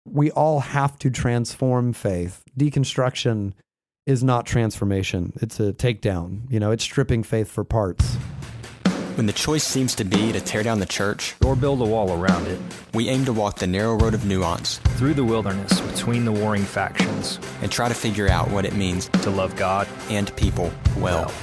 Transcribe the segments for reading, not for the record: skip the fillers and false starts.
we all have to transform faith. Deconstruction is not transformation. It's a takedown. It's stripping faith for parts. When the choice seems to be to tear down the church or build a wall around it, we aim to walk the narrow road of nuance through the wilderness between the warring factions and try to figure out what it means to love God and people well.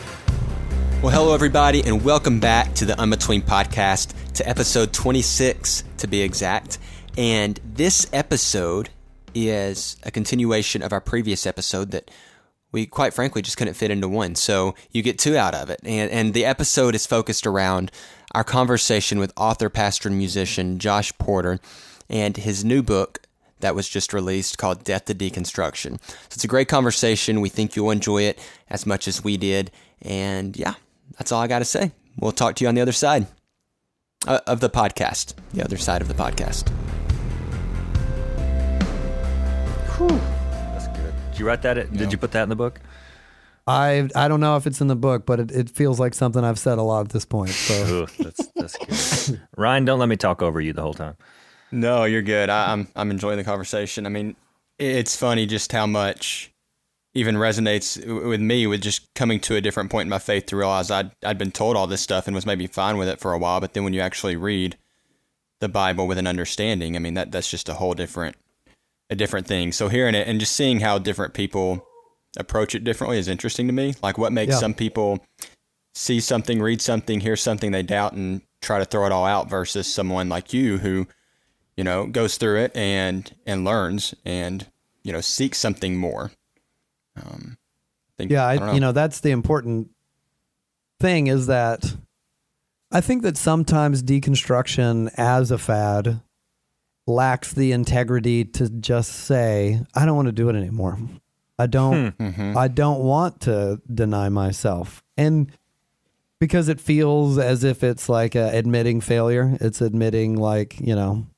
Well, hello everybody, and welcome back to the Unbetween podcast, to episode 26 to be exact. And this episode is a continuation of our previous episode that we quite frankly just couldn't fit into one. So you get two out of it. And the episode is focused around our conversation with author, pastor, and musician Josh Porter and his new book that was just released called Deconstruction. So it's a great conversation. We think you'll enjoy it as much as we did. And yeah, that's all I got to say. We'll talk to you on the other side of the podcast. The other side of the podcast. Whew. That's good. Did you write that? Did you put that in the book? I don't know if it's in the book, but it feels like something I've said a lot at this point. So Ooh, that's good. Ryan, don't let me talk over you the whole time. No, you're good. I'm enjoying the conversation. I mean, it's funny just how much even resonates with me with just coming to a different point in my faith to realize I'd been told all this stuff and was maybe fine with it for a while, but then when you actually read the Bible with an understanding, I mean, that's just a whole different thing. So hearing it and just seeing how different people approach it differently is interesting to me. Like what makes some people see something, read something, hear something they doubt and try to throw it all out versus someone like you who, goes through it and learns and, seeks something more. That's the important thing is that I think that sometimes deconstruction as a fad lacks the integrity to just say, I don't want to do it anymore. I don't want to deny myself. And because it feels as if it's like admitting failure. It's admitting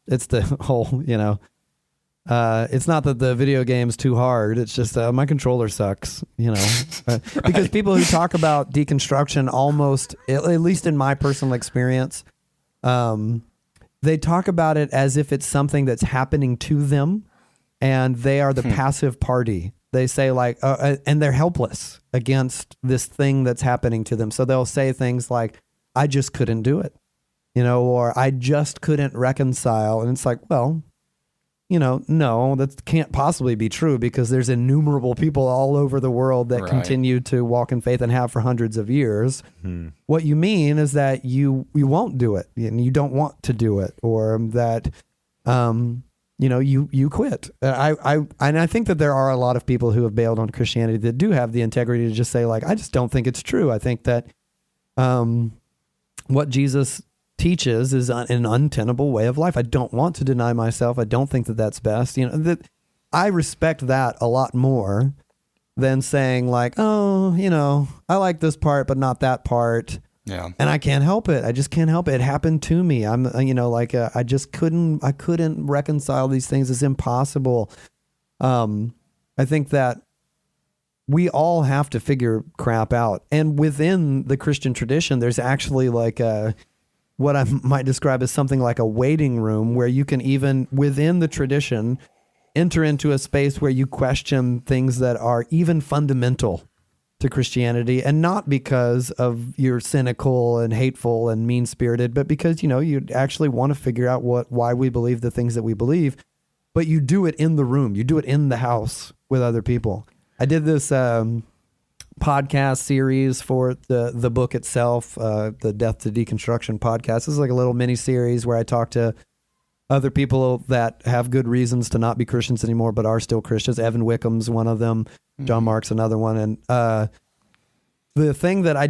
it's the whole, it's not that the video game's too hard. It's just my controller sucks, right. Because people who talk about deconstruction almost, at least in my personal experience, they talk about it as if it's something that's happening to them and they are the passive party. They say and they're helpless against this thing that's happening to them. So they'll say things like, I just couldn't do it, or I just couldn't reconcile. And it's like, well, no, that can't possibly be true because there's innumerable people all over the world that continue to walk in faith and have for hundreds of years. Mm-hmm. What you mean is that you won't do it and you don't want to do it, or that, you quit. I think that there are a lot of people who have bailed on Christianity that do have the integrity to just say I just don't think it's true. I think that, what Jesus teaches is an untenable way of life. I don't want to deny myself. I don't think that that's best. That I respect that a lot more than saying I like this part, but not that part. Yeah. And I can't help it. I just can't help it. It happened to me. I couldn't reconcile these things. It's impossible. I think that we all have to figure crap out. And within the Christian tradition, there's actually what I might describe as something like a waiting room where you can even within the tradition enter into a space where you question things that are even fundamental to Christianity, and not because of you're cynical and hateful and mean-spirited, but because, you actually want to figure out why we believe the things that we believe, but you do it in the room. You do it in the house with other people. I did this, podcast series for the book itself, the Death to Deconstruction podcast. This is like a little mini series where I talk to other people that have good reasons to not be Christians anymore, but are still Christians. Evan Wickham's one of them. John Mark's another one. And the thing that I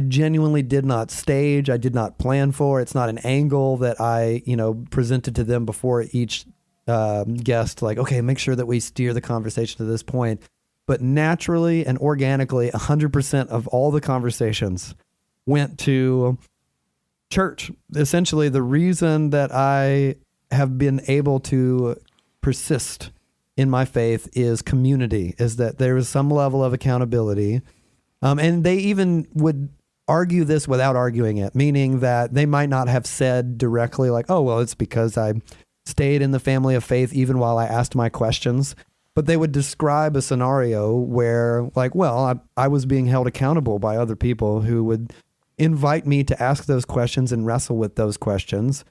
genuinely did not stage, I did not plan for, it's not an angle that I, presented to them before each guest, okay, make sure that we steer the conversation to this point. But naturally and organically, 100% of all the conversations went to church. Essentially, the reason that I have been able to persist in my faith is community, is that there is some level of accountability. And they even would argue this without arguing it, meaning that they might not have said directly oh, well, it's because I stayed in the family of faith even while I asked my questions. But they would describe a scenario where, like, well, I was being held accountable by other people who would invite me to ask those questions and wrestle with those questions,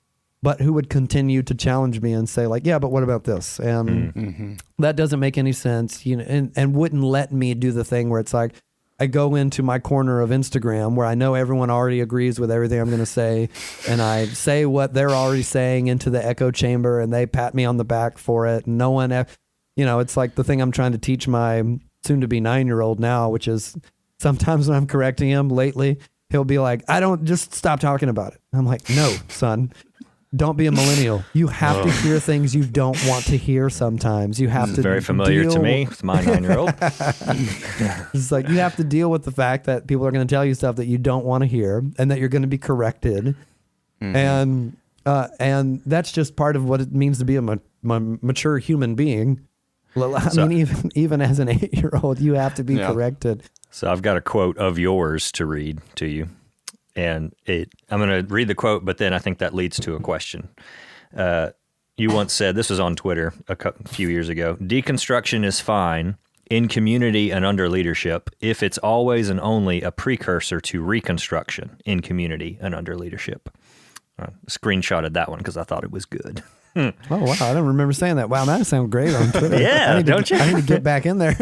but who would continue to challenge me and say, like, yeah, but what about this? And that doesn't make any sense, you know, and wouldn't let me do the thing where it's like, I go into my corner of Instagram where I know everyone already agrees with everything I'm going to say, and I say what they're already saying into the echo chamber, and they pat me on the back for it. And no one, you know, it's like the thing I'm trying to teach my soon-to-be 9-year-old now, which is sometimes when I'm correcting him lately, he'll be like, I don't, just stop talking about it. I'm like, no, son. Don't be a millennial. You have to hear things you don't want to hear sometimes. You have to very familiar to me with my 9-year-old. It's like you have to deal with the fact that people are going to tell you stuff that you don't want to hear and that you're going to be corrected. And that's just part of what it means to be a mature human being. I mean, even as an 8-year-old, you have to be corrected. So I've got a quote of yours to read to you. And I'm going to read the quote, but then I think that leads to a question. You once said, this was on Twitter a few years ago, deconstruction is fine in community and under leadership if it's always and only a precursor to reconstruction in community and under leadership. I screenshotted that one because I thought it was good. Oh, wow. I don't remember saying that. Wow, that sounds great on Twitter. Yeah, don't you? I need to get back in there.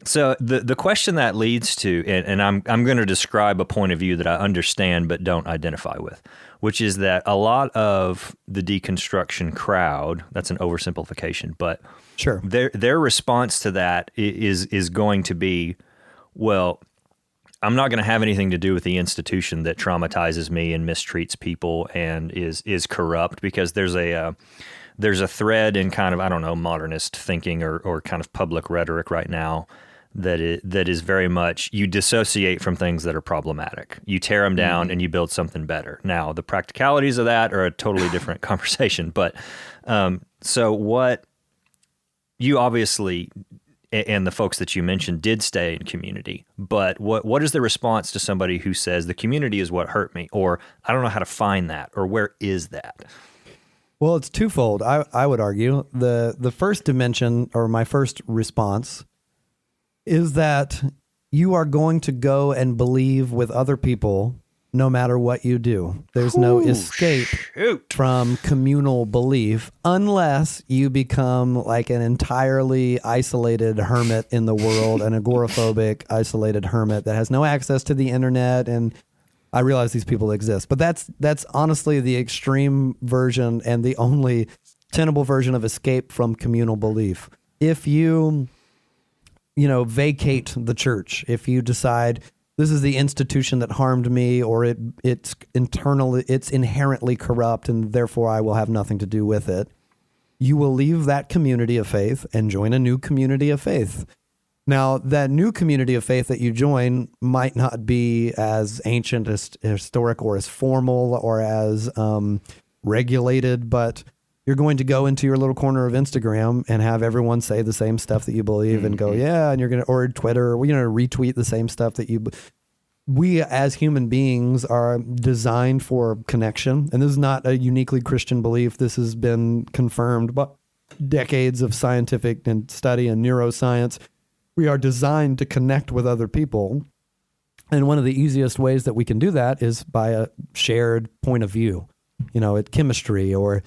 So the question that leads to, and I'm going to describe a point of view that I understand but don't identify with, which is that a lot of the deconstruction crowd, that's an oversimplification, but sure, their response to that is going to be, well, I'm not going to have anything to do with the institution that traumatizes me and mistreats people and is corrupt, because there's a thread in kind of, I don't know, modernist thinking or kind of public rhetoric right now that is very much, you dissociate from things that are problematic. You tear them down and you build something better. Now, the practicalities of that are a totally different conversation. But so what you obviously, and the folks that you mentioned, did stay in community. But what is the response to somebody who says the community is what hurt me, or I don't know how to find that, or where is that? Well, it's twofold. I would argue the first dimension, or my first response, is that you are going to go and believe with other people no matter what you do. There's no escape from communal belief unless you become like an entirely isolated hermit in the world, an agoraphobic, isolated hermit that has no access to the internet. And I realize these people exist, but that's honestly the extreme version and the only tenable version of escape from communal belief. If you vacate the church, if you decide this is the institution that harmed me, or it's inherently corrupt and therefore I will have nothing to do with it, you will leave that community of faith and join a new community of faith. Now, that new community of faith that you join might not be as ancient, as historic, or as formal, or as regulated, but you're going to go into your little corner of Instagram and have everyone say the same stuff that you believe and go, yeah, and you're going to, or Twitter, retweet the same stuff that you. We as human beings are designed for connection, and this is not a uniquely Christian belief. This has been confirmed by decades of scientific and study and neuroscience. We are designed to connect with other people. And one of the easiest ways that we can do that is by a shared point of view, at chemistry, or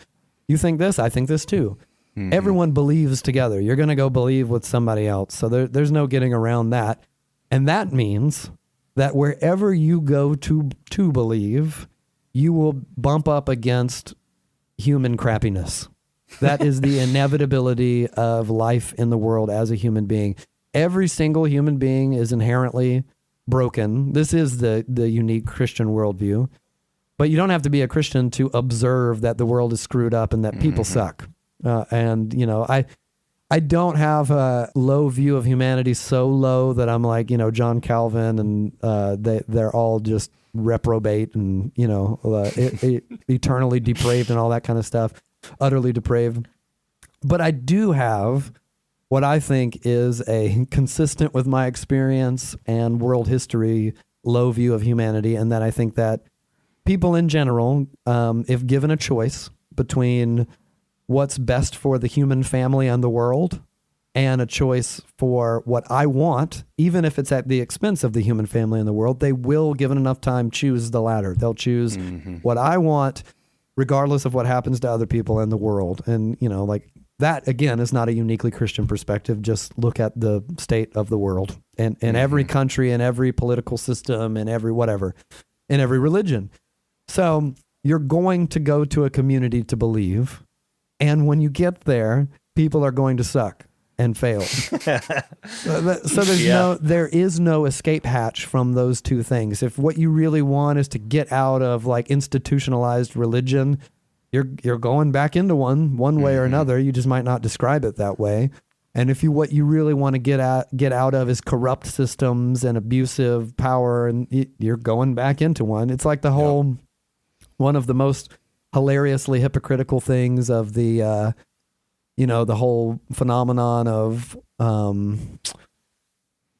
you think this, I think this too. Mm-hmm. Everyone believes together. You're going to go believe with somebody else. So there's no getting around that. And that means that wherever you go to believe, you will bump up against human crappiness. That is the inevitability of life in the world as a human being. Every single human being is inherently broken. This is the unique Christian worldview. But you don't have to be a Christian to observe that the world is screwed up and that people suck. I don't have a low view of humanity so low that I'm like, John Calvin and they're all just reprobate and, eternally depraved and all that kind of stuff, utterly depraved. But I do have what I think is a consistent with my experience and world history low view of humanity, and that I think that people in general, if given a choice, between what's best for the human family and the world and a choice for what I want, even if it's at the expense of the human family and the world, they will, given enough time, choose the latter. They'll choose what I want, regardless of what happens to other people in the world. And, you know, like that, again, is not a uniquely Christian perspective. Just look at the state of the world and every country and every political system and every whatever, in every religion. So you're going to go to a community to believe. And when you get there, people are going to suck and fail. So there is no escape hatch from those two things. If what you really want is to get out of like institutionalized religion, you're going back into one way or another. You just might not describe it that way. And if what you really want to get out of is corrupt systems and abusive power, and you're going back into one. It's like the whole one of the most hilariously hypocritical things of the the whole phenomenon of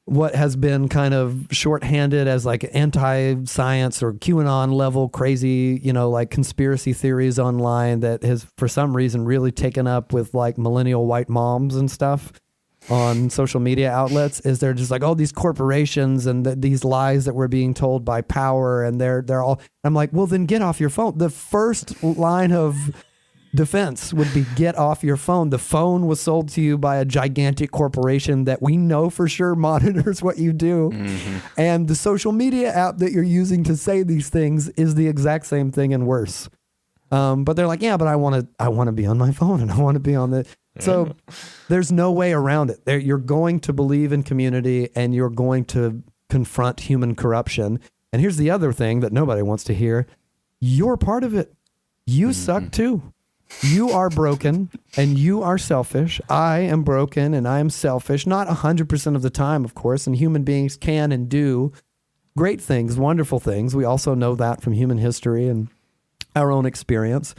what has been kind of shorthanded as like anti-science or QAnon level crazy, like conspiracy theories online that has for some reason really taken up with like millennial white moms and stuff on social media outlets. Is they're just like, oh, these corporations and these lies that we're being told by power, and they're all. I'm like, well, then get off your phone. The first line of defense would be get off your phone. The phone was sold to you by a gigantic corporation that we know for sure monitors what you do. And the social media app that you're using to say these things is the exact same thing and worse. But they're like, yeah, but I want to be on my phone and I want to be on the. So there's no way around it. You're going to believe in community and you're going to confront human corruption. And here's the other thing that nobody wants to hear. You're part of it. You suck too. You are broken and you are selfish. I am broken and I am selfish. Not 100% of the time, of course, and human beings can and do great things, wonderful things. We also know that from human history and our own experience.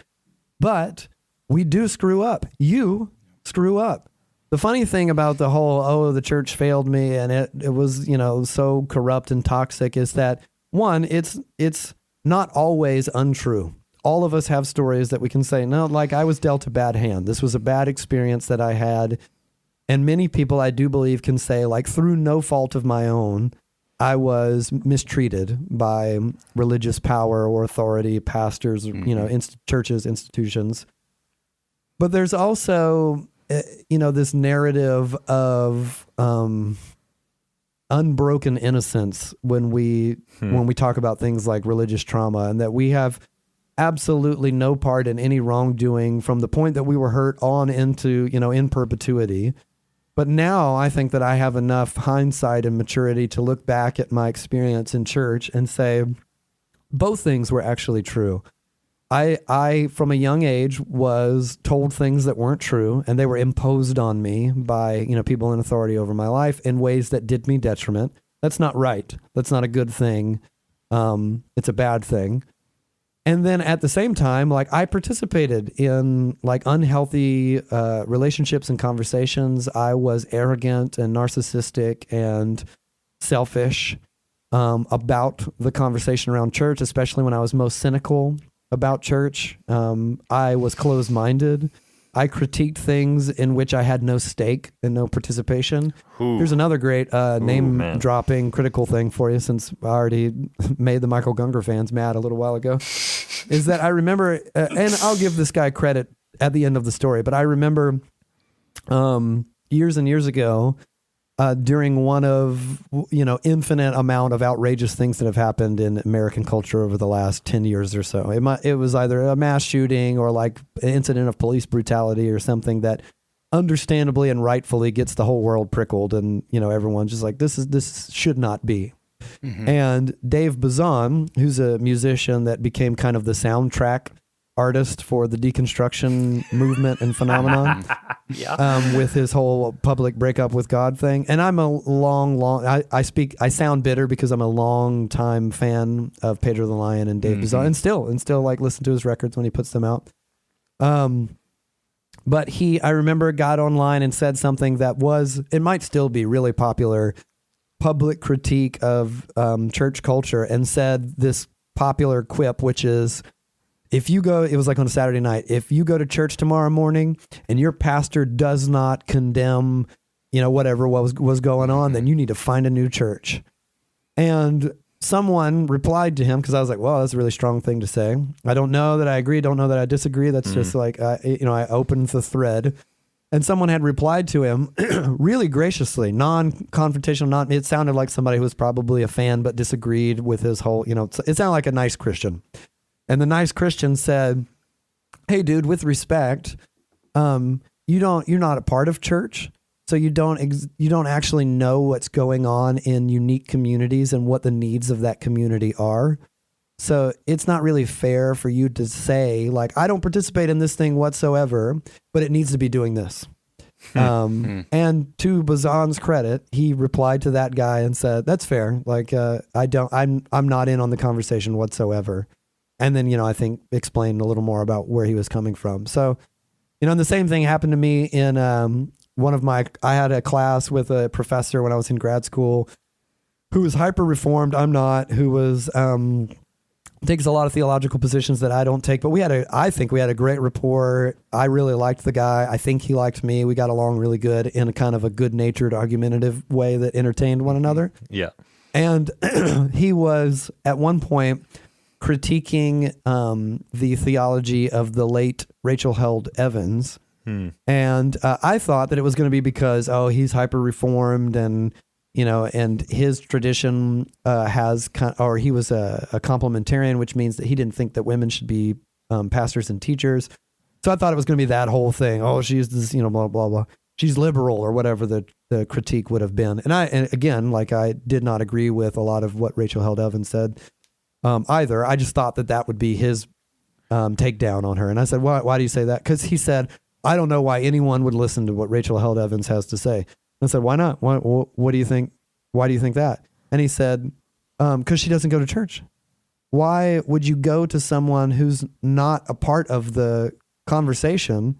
But we do screw up. You screw up. The funny thing about the whole, the church failed me and it was, so corrupt and toxic is that, one, it's not always untrue. All of us have stories that we can say, no, like I was dealt a bad hand. This was a bad experience that I had. And many people, I do believe, can say, like, through no fault of my own, I was mistreated by religious power or authority, pastors, churches, institutions. But there's also, this narrative of unbroken innocence when we talk about things like religious trauma, and that we have absolutely no part in any wrongdoing from the point that we were hurt on into, in perpetuity. But now I think that I have enough hindsight and maturity to look back at my experience in church and say, both things were actually true. I from a young age was told things that weren't true, and they were imposed on me by, people in authority over my life in ways that did me detriment. That's not right. That's not a good thing. It's a bad thing. And then at the same time, like I participated in like unhealthy relationships and conversations. I was arrogant and narcissistic and selfish about the conversation around church, especially when I was most cynical about church. I was closed-minded. I critiqued things in which I had no stake and no participation. Here's another great name-dropping critical thing for you, since I already made the Michael Gungor fans mad a little while ago, is that I remember, and I'll give this guy credit at the end of the story, but I remember years and years ago, during one of, infinite amount of outrageous things that have happened in American culture over the last 10 years or so. It was either a mass shooting or like an incident of police brutality or something that understandably and rightfully gets the whole world prickled. And, everyone's just like, this should not be. And Dave Bazan, who's a musician that became kind of the soundtrack artist for the deconstruction movement and phenomenon, with his whole public breakup with God thing. And I'm a I sound bitter because I'm a long time fan of Pedro the Lion and Dave Bazan, and still like listen to his records when he puts them out. But I remember got online and said something that it might still be really popular public critique of church culture, and said this popular quip, which is, if you go, it was like on a Saturday night, if you go to church tomorrow morning and your pastor does not condemn, whatever was going on, then you need to find a new church. And someone replied to him, because I was like, well, that's a really strong thing to say. I don't know that I agree. Don't know that I disagree. That's just like, I opened the thread. And someone had replied to him really graciously, non-confrontational, it sounded like somebody who was probably a fan but disagreed with his whole, it sounded like a nice Christian. And the nice Christian said, hey, dude, with respect, you're not a part of church. So you don't actually know what's going on in unique communities and what the needs of that community are. So it's not really fair for you to say, like, I don't participate in this thing whatsoever, but it needs to be doing this. And to Bazan's credit, he replied to that guy and said, that's fair. Like, I'm not in on the conversation whatsoever. And then, I think explained a little more about where he was coming from. So, and the same thing happened to me in, I had a class with a professor when I was in grad school who was hyper reformed. I'm not, who was, takes a lot of theological positions that I don't take, but I think we had a great rapport. I really liked the guy. I think he liked me. We got along really good in a kind of a good natured, argumentative way that entertained one another. Yeah. And he was at one point critiquing, the theology of the late Rachel Held Evans. And I thought that it was going to be because, he's hyper reformed and, and his tradition he was a complementarian, which means that he didn't think that women should be pastors and teachers. So I thought it was going to be that whole thing. Oh, she's this, blah, blah, blah. She's liberal or whatever the critique would have been. And again, like I did not agree with a lot of what Rachel Held Evans said either. I just thought that would be his takedown on her. And I said, why do you say that? Because he said, I don't know why anyone would listen to what Rachel Held Evans has to say. I said, why not? What do you think? Why do you think that? And he said, because she doesn't go to church. Why would you go to someone who's not a part of the conversation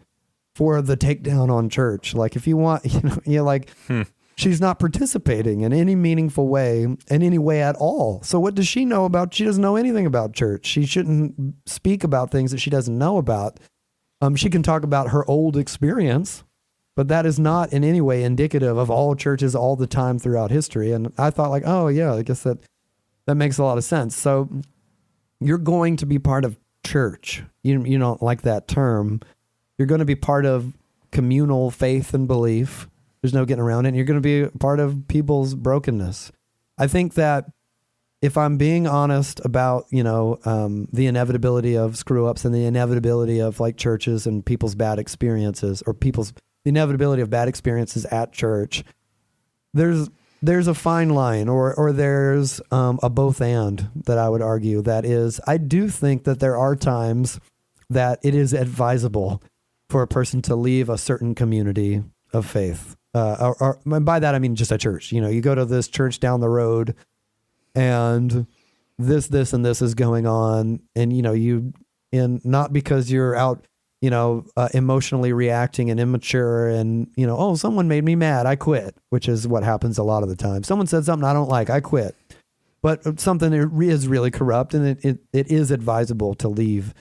for the takedown on church? Like if you want, she's not participating in any meaningful way, in any way at all. So what does she know about? She doesn't know anything about church. She shouldn't speak about things that she doesn't know about. She can talk about her old experience, but that is not in any way indicative of all churches all the time throughout history. And I thought like, oh yeah, I guess that makes a lot of sense. So you're going to be part of church. You don't like that term. You're going to be part of communal faith and belief. There's no getting around it. And you're going to be part of people's brokenness. I think that if I'm being honest about, the inevitability of screw ups and the inevitability of like churches and people's bad experiences or the inevitability of bad experiences at church, there's a fine line or there's a both and that I would argue. That is, I do think that there are times that it is advisable for a person to leave a certain community of faith. Or by that, I mean just a church. You go to this church down the road and this, and this is going on. And, not because you're out, emotionally reacting and immature and, someone made me mad, I quit, which is what happens a lot of the time. Someone said something I don't like, I quit. But something is really corrupt and it is advisable to leave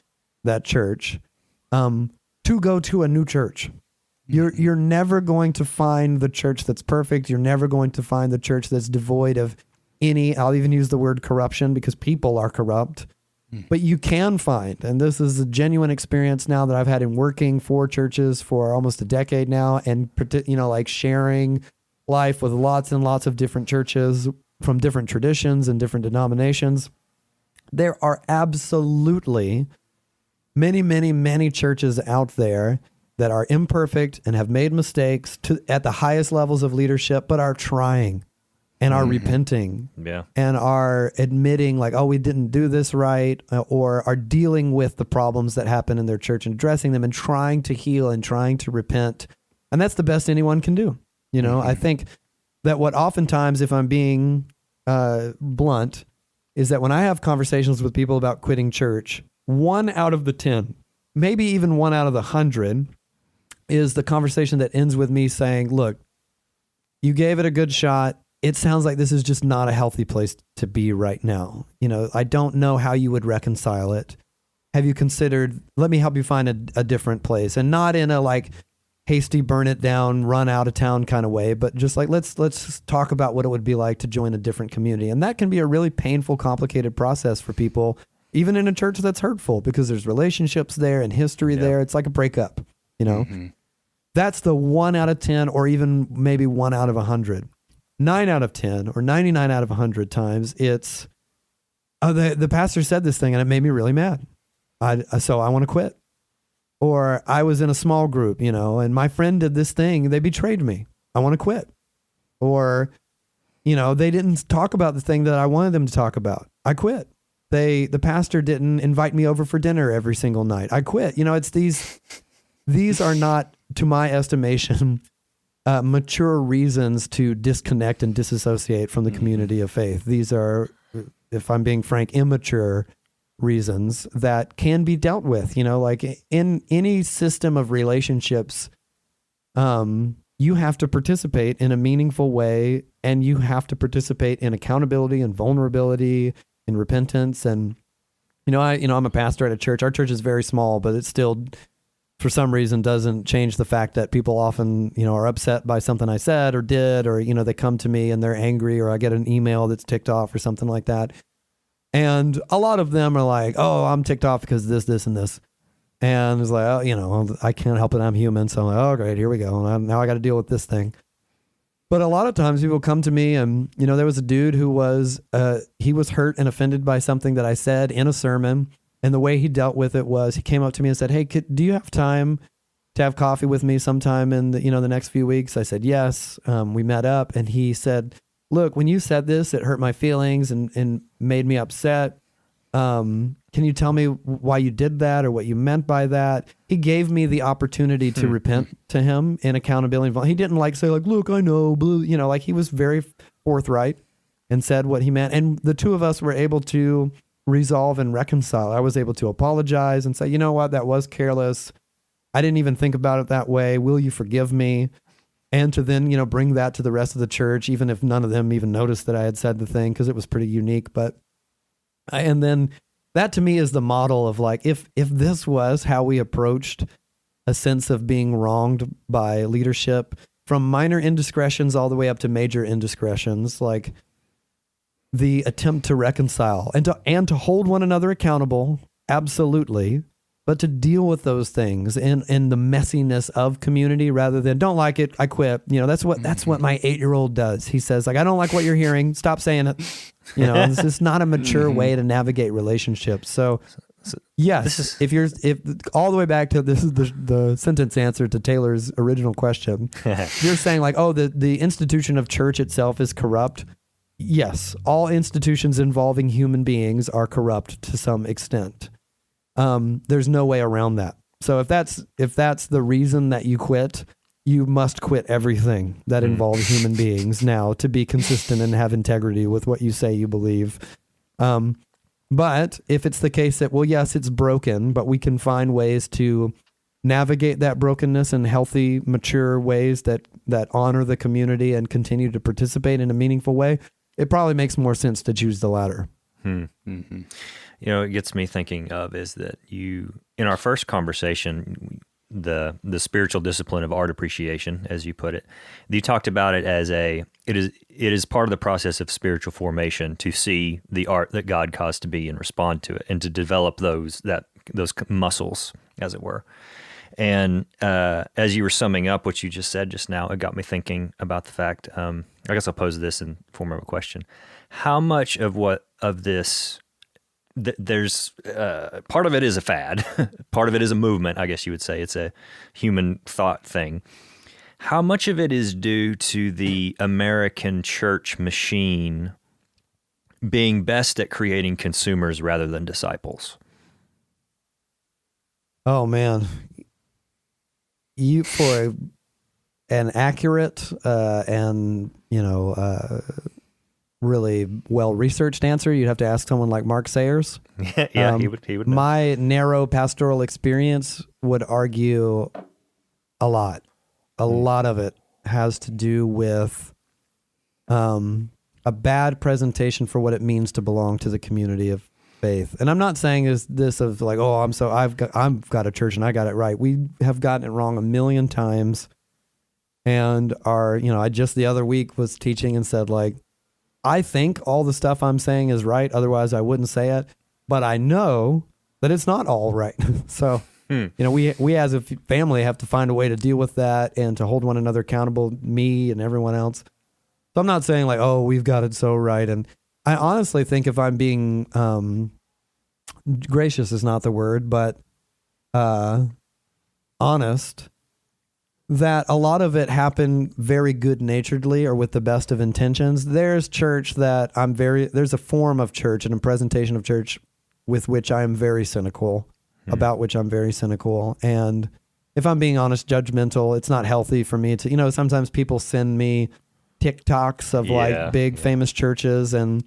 that church, to go to a new church. You're never going to find the church that's perfect. You're never going to find the church that's devoid of I'll even use the word corruption because people are corrupt, but you can find, and this is a genuine experience now that I've had in working for churches for almost a decade now and, like sharing life with lots and lots of different churches from different traditions and different denominations. There are absolutely many, many, many churches out there that are imperfect and have made mistakes at the highest levels of leadership, but are trying. And are repenting and are admitting like, we didn't do this right, or are dealing with the problems that happen in their church and addressing them and trying to heal and trying to repent. And that's the best anyone can do. I think that what oftentimes, if I'm being blunt, is that when I have conversations with people about quitting church, 1 out of the 10, maybe even 1 out of the 100 is the conversation that ends with me saying, look, you gave it a good shot. It sounds like this is just not a healthy place to be right now. I don't know how you would reconcile it. have you considered, let me help you find a different place, and not in a like hasty burn it down, run out of town kind of way, but just like, let's talk about what it would be like to join a different community. And that can be a really painful, complicated process for people, even in a church that's hurtful, because there's relationships there and history there. It's like a breakup, That's the 1 out of 10, or even maybe 1 out of 100. 9 out of 10 or 99 out of 100 times it's, the pastor said this thing and it made me really mad. So I want to quit. Or I was in a small group, and my friend did this thing. They betrayed me. I want to quit. Or, they didn't talk about the thing that I wanted them to talk about. I quit. The pastor didn't invite me over for dinner every single night. I quit. It's these are not, to my estimation, mature reasons to disconnect and disassociate from the community of faith. These are, if I'm being frank, immature reasons that can be dealt with. Like in any system of relationships, you have to participate in a meaningful way, and you have to participate in accountability and vulnerability and repentance. And I'm a pastor at a church. Our church is very small, but it's still, for some reason, doesn't change the fact that people often, are upset by something I said or did, or, they come to me and they're angry, or I get an email that's ticked off or something like that. And a lot of them are like, oh, I'm ticked off because of this, and this. And it's like, oh, I can't help it. I'm human. So I'm like, oh, great, here we go. Now I got to deal with this thing. But a lot of times people come to me and, there was a dude who was, he was hurt and offended by something that I said in a sermon. And the way he dealt with it was he came up to me and said, hey, do you have time to have coffee with me sometime in the next few weeks? I said, yes. We met up and he said, look, when you said this, it hurt my feelings and made me upset. Can you tell me why you did that or what you meant by that? He gave me the opportunity to repent to him in accountability. He didn't say look, I know, blue, he was very forthright and said what he meant. And the two of us were able to resolve and reconcile. I was able to apologize and say, you know what, that was careless. I didn't even think about it that way. Will you forgive me? And to then, bring that to the rest of the church, even if none of them even noticed that I had said the thing, because it was pretty unique. And then that to me is the model of if this was how we approached a sense of being wronged by leadership, from minor indiscretions all the way up to major indiscretions, the attempt to reconcile and to hold one another accountable, absolutely, but to deal with those things in the messiness of community rather than don't like it, I quit. That's what my 8-year-old does. He says I don't like what you're hearing. Stop saying it. This is not a mature way to navigate relationships. So yes, if all the way back to this is the sentence answer to Taylor's original question, you're saying the institution of church itself is corrupt. Yes, all institutions involving human beings are corrupt to some extent. There's no way around that. So if that's the reason that you quit, you must quit everything that involves human beings now to be consistent and have integrity with what you say you believe. But if it's the case that, well, yes, it's broken, but we can find ways to navigate that brokenness in healthy, mature ways that honor the community and continue to participate in a meaningful way, it probably makes more sense to choose the latter. Mm-hmm. It gets me thinking of is that in our first conversation, the spiritual discipline of art appreciation, as you put it, you talked about it as it is part of the process of spiritual formation to see the art that God caused to be and respond to it and to develop those muscles, as it were. And as you were summing up what you just said just now, it got me thinking about the fact, I guess I'll pose this in form of a question. How much of this, there's part of it is a fad, part of it is a movement, I guess you would say. It's a human thought thing. How much of it is due to the American church machine being best at creating consumers rather than disciples? Oh, man. For an accurate and really well-researched answer, you'd have to ask someone like Mark Sayers. Yeah, he would know. My narrow pastoral experience would argue a lot. A lot of it has to do with a bad presentation for what it means to belong to the community of faith. And I'm not saying is this of like, oh, I've got a church and I got it right. We have gotten it wrong a million times. And I just the other week was teaching and said, like, I think all the stuff I'm saying is right. Otherwise I wouldn't say it, but I know that it's not all right. So, we as a family have to find a way to deal with that and to hold one another accountable, me and everyone else. So I'm not saying like, oh, we've got it so right. And I honestly think if I'm being gracious is not the word, but honest, that a lot of it happened very good-naturedly or with the best of intentions. There's church that there's a form of church and a presentation of church with which I am very cynical, about which I'm very cynical. And if I'm being honest, judgmental, it's not healthy for me to, sometimes people send me TikToks of like big famous churches and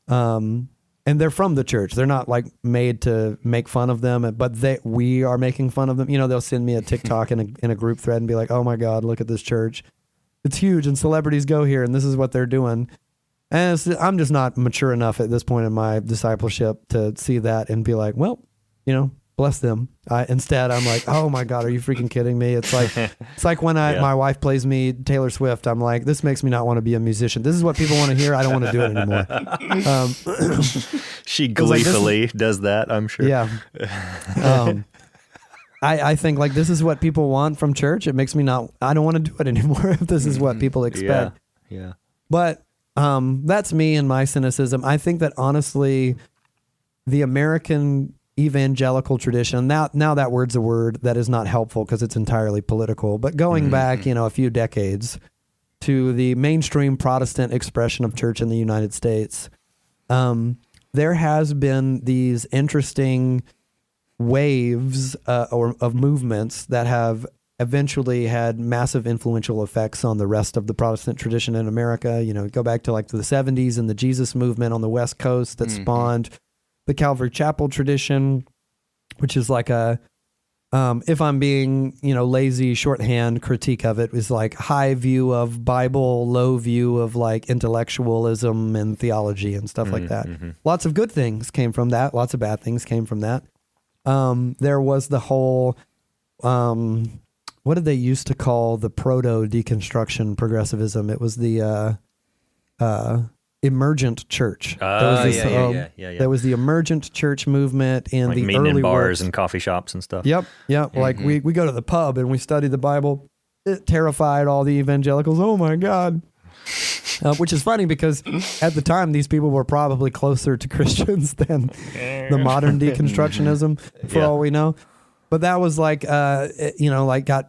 they're from the church. They're not like made to make fun of them, but we are making fun of them. They'll send me a TikTok in a group thread and be like, oh my God, look at this church. It's huge and celebrities go here and this is what they're doing. And I'm just not mature enough at this point in my discipleship to see that and be like, well, bless them. Instead, I'm like, oh my God, are you freaking kidding me? It's like when my wife plays me Taylor Swift, I'm like, this makes me not want to be a musician. This is what people want to hear. I don't want to do it anymore. She gleefully does that, I'm sure. Yeah. I think like this is what people want from church. It makes me I don't want to do it anymore if this is what people expect. Yeah. But that's me and my cynicism. I think that honestly, the American evangelical tradition, now that word's a word that is not helpful because it's entirely political, but going back, a few decades to the mainstream Protestant expression of church in the United States, there has been these interesting waves of movements that have eventually had massive influential effects on the rest of the Protestant tradition in America. Go back to like the 70s and the Jesus movement on the West Coast that spawned the Calvary Chapel tradition, which is like if I'm being, lazy shorthand critique of it, is like high view of Bible, low view of like intellectualism and theology and stuff like that. Lots of good things came from that. Lots of bad things came from that. There was the whole, what did they used to call the deconstruction progressivism? It was the emergent church. There was the emergent church movement in like the meeting early in bars works. and coffee shops and stuff. Yep. Like we go to the pub and we study the Bible. It terrified all the evangelicals. Oh my God. Which is funny because at the time these people were probably closer to Christians than the modern deconstructionism for all we know. But that was like,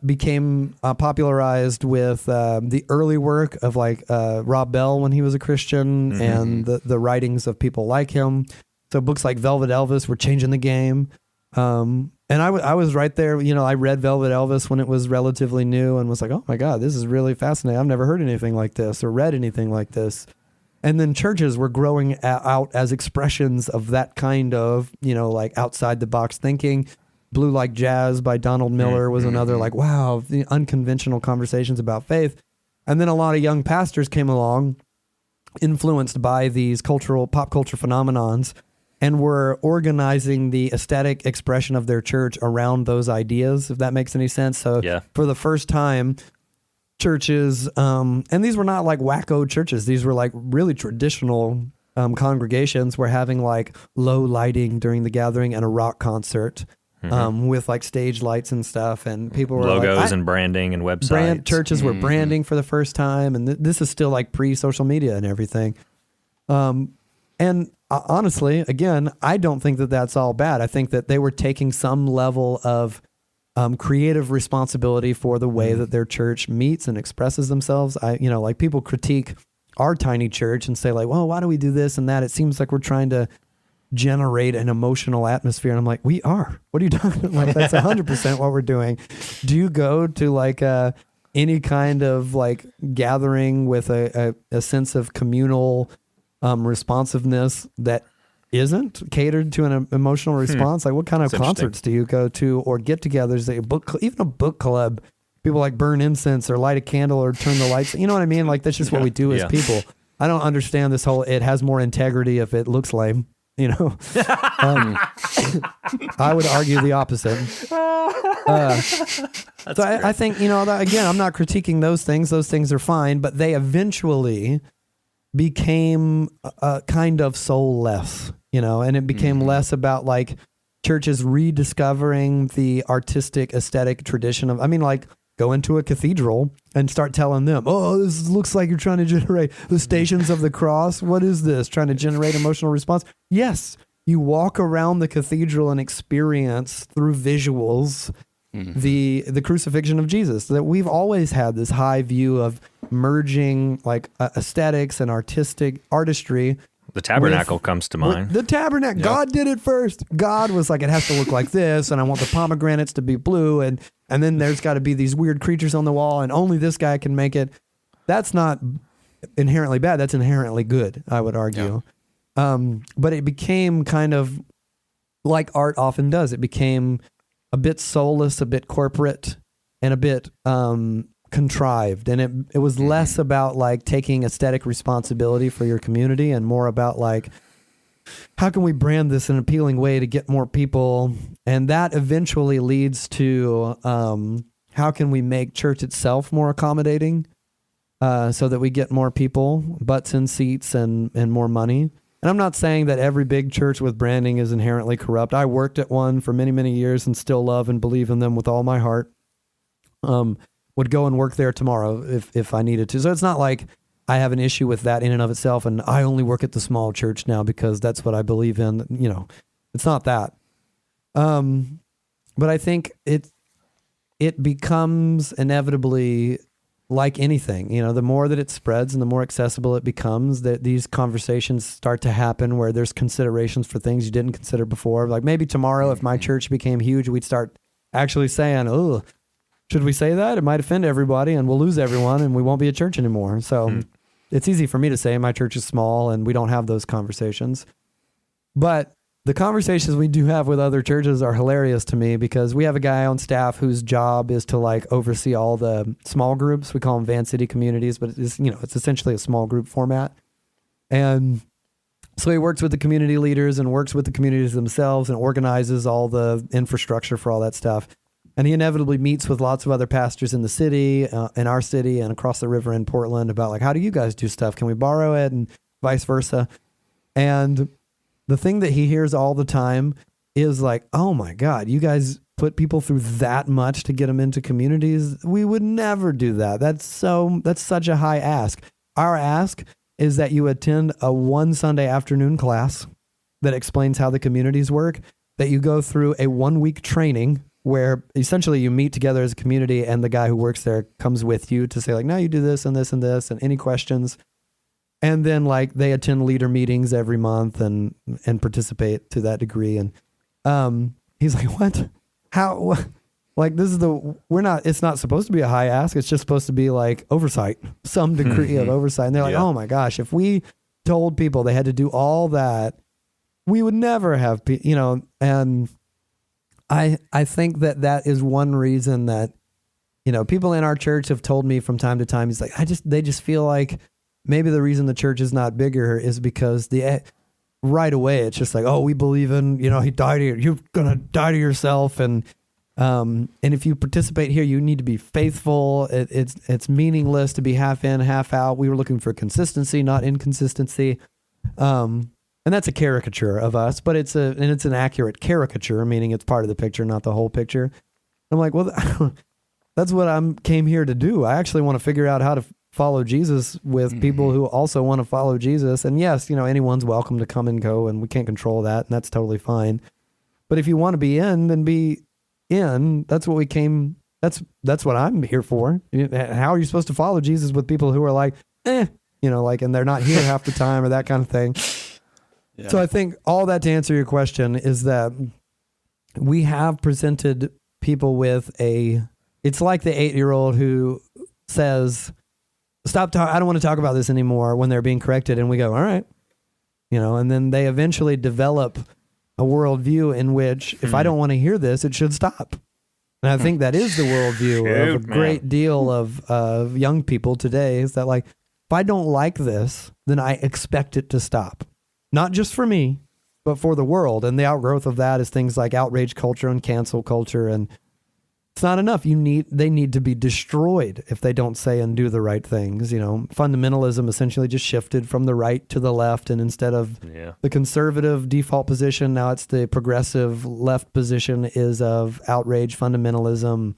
became popularized with the early work of like Rob Bell when he was a Christian and the writings of people like him. So books like Velvet Elvis were changing the game. And I was right there. I read Velvet Elvis when it was relatively new and was like, oh my God, this is really fascinating. I've never heard anything like this or read anything like this. And then churches were growing out as expressions of that kind of, like outside the box thinking. Blue Like Jazz by Donald Miller was another like, wow, the unconventional conversations about faith. And then a lot of young pastors came along influenced by these pop culture phenomenons and were organizing the aesthetic expression of their church around those ideas, if that makes any sense. So for the first time, churches, and these were not like wacko churches. These were like really traditional congregations were having like low lighting during the gathering and a rock concert. With like stage lights and stuff, and people were logos and branding and websites. Churches were branding for the first time, and this is still like pre-social media and everything. And honestly, again, I don't think that that's all bad. I think that they were taking some level of creative responsibility for the way that their church meets and expresses themselves. Like people critique our tiny church and say like, well, why do we do this and that? It seems like we're trying to generate an emotional atmosphere. And I'm like, we are. What are you talking about? Like, that's 100% what we're doing. Do you go to like any kind of like gathering with a sense of communal responsiveness that isn't catered to an emotional response? Like what kind of concerts do you go to or get-togethers, even a book club? People like burn incense or light a candle or turn the lights. You know what I mean? Like that's just what we do as people. I don't understand this whole, it has more integrity if it looks lame. I would argue the opposite. I think, that, again, I'm not critiquing those things. Those things are fine, but they eventually became kind of soulless, and it became less about like churches rediscovering the artistic aesthetic tradition of, go into a cathedral and start telling them, oh, this looks like you're trying to generate the Stations of the Cross. What is this? Trying to generate emotional response? Yes. You walk around the cathedral and experience through visuals the crucifixion of Jesus. That we've always had this high view of merging like aesthetics and artistry. The tabernacle comes to mind. The tabernacle. Yep. God did it first. God was like, it has to look like this, and I want the pomegranates to be blue, and then there's got to be these weird creatures on the wall, and only this guy can make it. That's not inherently bad. That's inherently good, I would argue. Yeah. But it became kind of like art often does. It became a bit soulless, a bit corporate, and a bit contrived, and it was less about like taking aesthetic responsibility for your community and more about like, how can we brand this in an appealing way to get more people? And that eventually leads to how can we make church itself more accommodating so that we get more people, butts in seats, and more money. And I'm not saying that every big church with branding is inherently corrupt. I worked at one for many, many years and still love and believe in them with all my heart. Would go and work there tomorrow if I needed to. So it's not like I have an issue with that in and of itself, and I only work at the small church now because that's what I believe in. It's not that. But I think it becomes inevitably like anything. The more that it spreads and the more accessible it becomes, that these conversations start to happen where there's considerations for things you didn't consider before. Like maybe tomorrow, if my church became huge, we'd start actually saying, oh, should we say that? It might offend everybody and we'll lose everyone and we won't be a church anymore. So it's easy for me to say my church is small and we don't have those conversations. But the conversations we do have with other churches are hilarious to me because we have a guy on staff whose job is to like oversee all the small groups. We call them Van City communities, but it's essentially a small group format. And so he works with the community leaders and works with the communities themselves and organizes all the infrastructure for all that stuff. And he inevitably meets with lots of other pastors in the city, in our city and across the river in Portland about like, how do you guys do stuff? Can we borrow it? And vice versa. And the thing that he hears all the time is like, oh my God, you guys put people through that much to get them into communities? We would never do that. That's such a high ask. Our ask is that you attend a one Sunday afternoon class that explains how the communities work, that you go through a 1-week training where essentially you meet together as a community and the guy who works there comes with you to say like, now you do this and this and this and any questions. And then like they attend leader meetings every month and participate to that degree. And he's like, what? How? Like this is it's not supposed to be a high ask. It's just supposed to be like oversight, some degree of oversight. And they're like, oh my gosh, if we told people they had to do all that, we would never have, and I think that is one reason that, people in our church have told me from time to time, he's like, they just feel like maybe the reason the church is not bigger is because right away, it's just like, oh, we believe in, he died here. You're going to die to yourself. And if you participate here, you need to be faithful. It's meaningless to be half in, half out. We were looking for consistency, not inconsistency. And that's a caricature of us, but it's an accurate caricature, meaning it's part of the picture, not the whole picture. I'm like, well, that's what I came here to do. I actually want to figure out how to follow Jesus with people who also want to follow Jesus. And yes, anyone's welcome to come and go, and we can't control that, and that's totally fine. But if you want to be in, then be in. That's what we came. That's what I'm here for. How are you supposed to follow Jesus with people who are like, and they're not here half the time or that kind of thing. Yeah. So I think all that to answer your question is that we have presented people with it's like the 8-year-old who says, stop talking, I don't want to talk about this anymore when they're being corrected. And we go, all right. And then they eventually develop a worldview in which if I don't want to hear this, it should stop. And I think that is the worldview of a great deal of young people today is that like, if I don't like this, then I expect it to stop. Not just for me, but for the world. And the outgrowth of that is things like outrage culture and cancel culture. And it's not enough. They need to be destroyed if they don't say and do the right things. Fundamentalism essentially just shifted from the right to the left, and instead of the conservative default position, now it's the progressive left position is of outrage fundamentalism.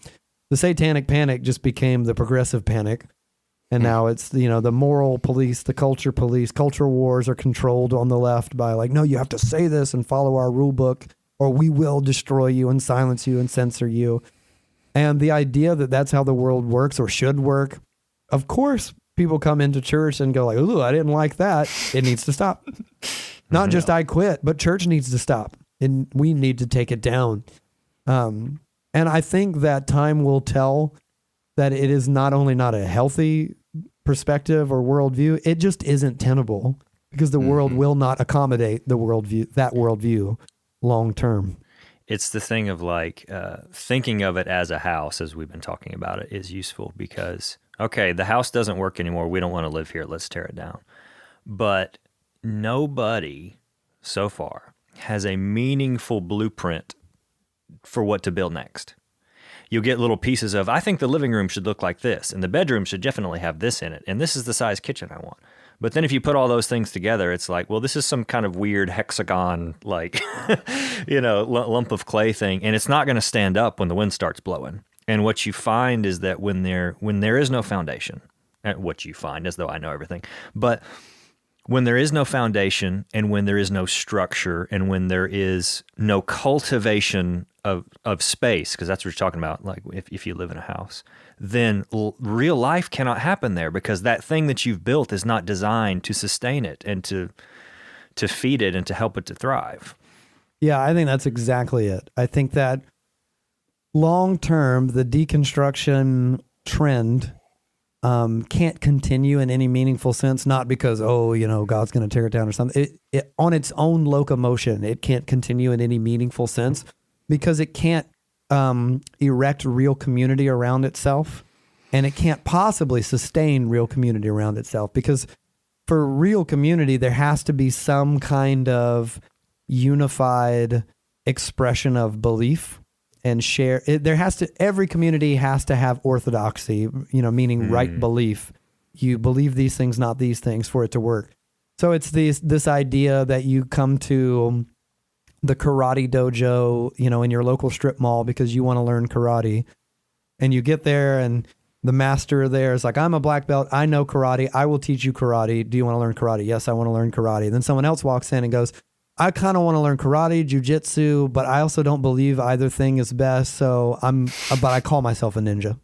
The satanic panic just became the progressive panic. And now it's, the moral police, the culture police. Culture wars are controlled on the left by like, no, you have to say this and follow our rule book, or we will destroy you and silence you and censor you. And the idea that that's how the world works or should work, of course, people come into church and go like, ooh, I didn't like that. It needs to stop. Not just I quit, but church needs to stop. And we need to take it down. And I think that time will tell that it is not only not a healthy perspective or worldview, it just isn't tenable because the world will not accommodate that worldview long term. It's the thing of like thinking of it as a house, as we've been talking about it, is useful because, okay, the house doesn't work anymore. We don't want to live here. Let's tear it down. But nobody so far has a meaningful blueprint for what to build next. You'll get little pieces of, I think the living room should look like this, and the bedroom should definitely have this in it, and this is the size kitchen I want. But then if you put all those things together, it's like, well, this is some kind of weird hexagon, like, lump of clay thing, and it's not going to stand up when the wind starts blowing. And what you find is that when there is no foundation, what you find as though I know everything, but when there is no foundation and when there is no structure and when there is no cultivation of space, because that's what you're talking about, like if you live in a house, then real life cannot happen there because that thing that you've built is not designed to sustain it and to feed it and to help it to thrive. Yeah, I think that's exactly it. I think that long term, the deconstruction trend can't continue in any meaningful sense, not because, God's going to tear it down or something. It on its own locomotion, it can't continue in any meaningful sense because it can't erect real community around itself, and it can't possibly sustain real community around itself because for real community, there has to be some kind of unified expression of belief and share. Every community has to have orthodoxy, meaning right belief. You believe these things, not these things, for it to work. So it's this idea that you come to the karate dojo, in your local strip mall because you want to learn karate, and you get there and the master there is like, I'm a black belt. I know karate. I will teach you karate. Do you want to learn karate? Yes, I want to learn karate. Then someone else walks in and goes, I kind of want to learn karate, jujitsu, but I also don't believe either thing is best. So but I call myself a ninja.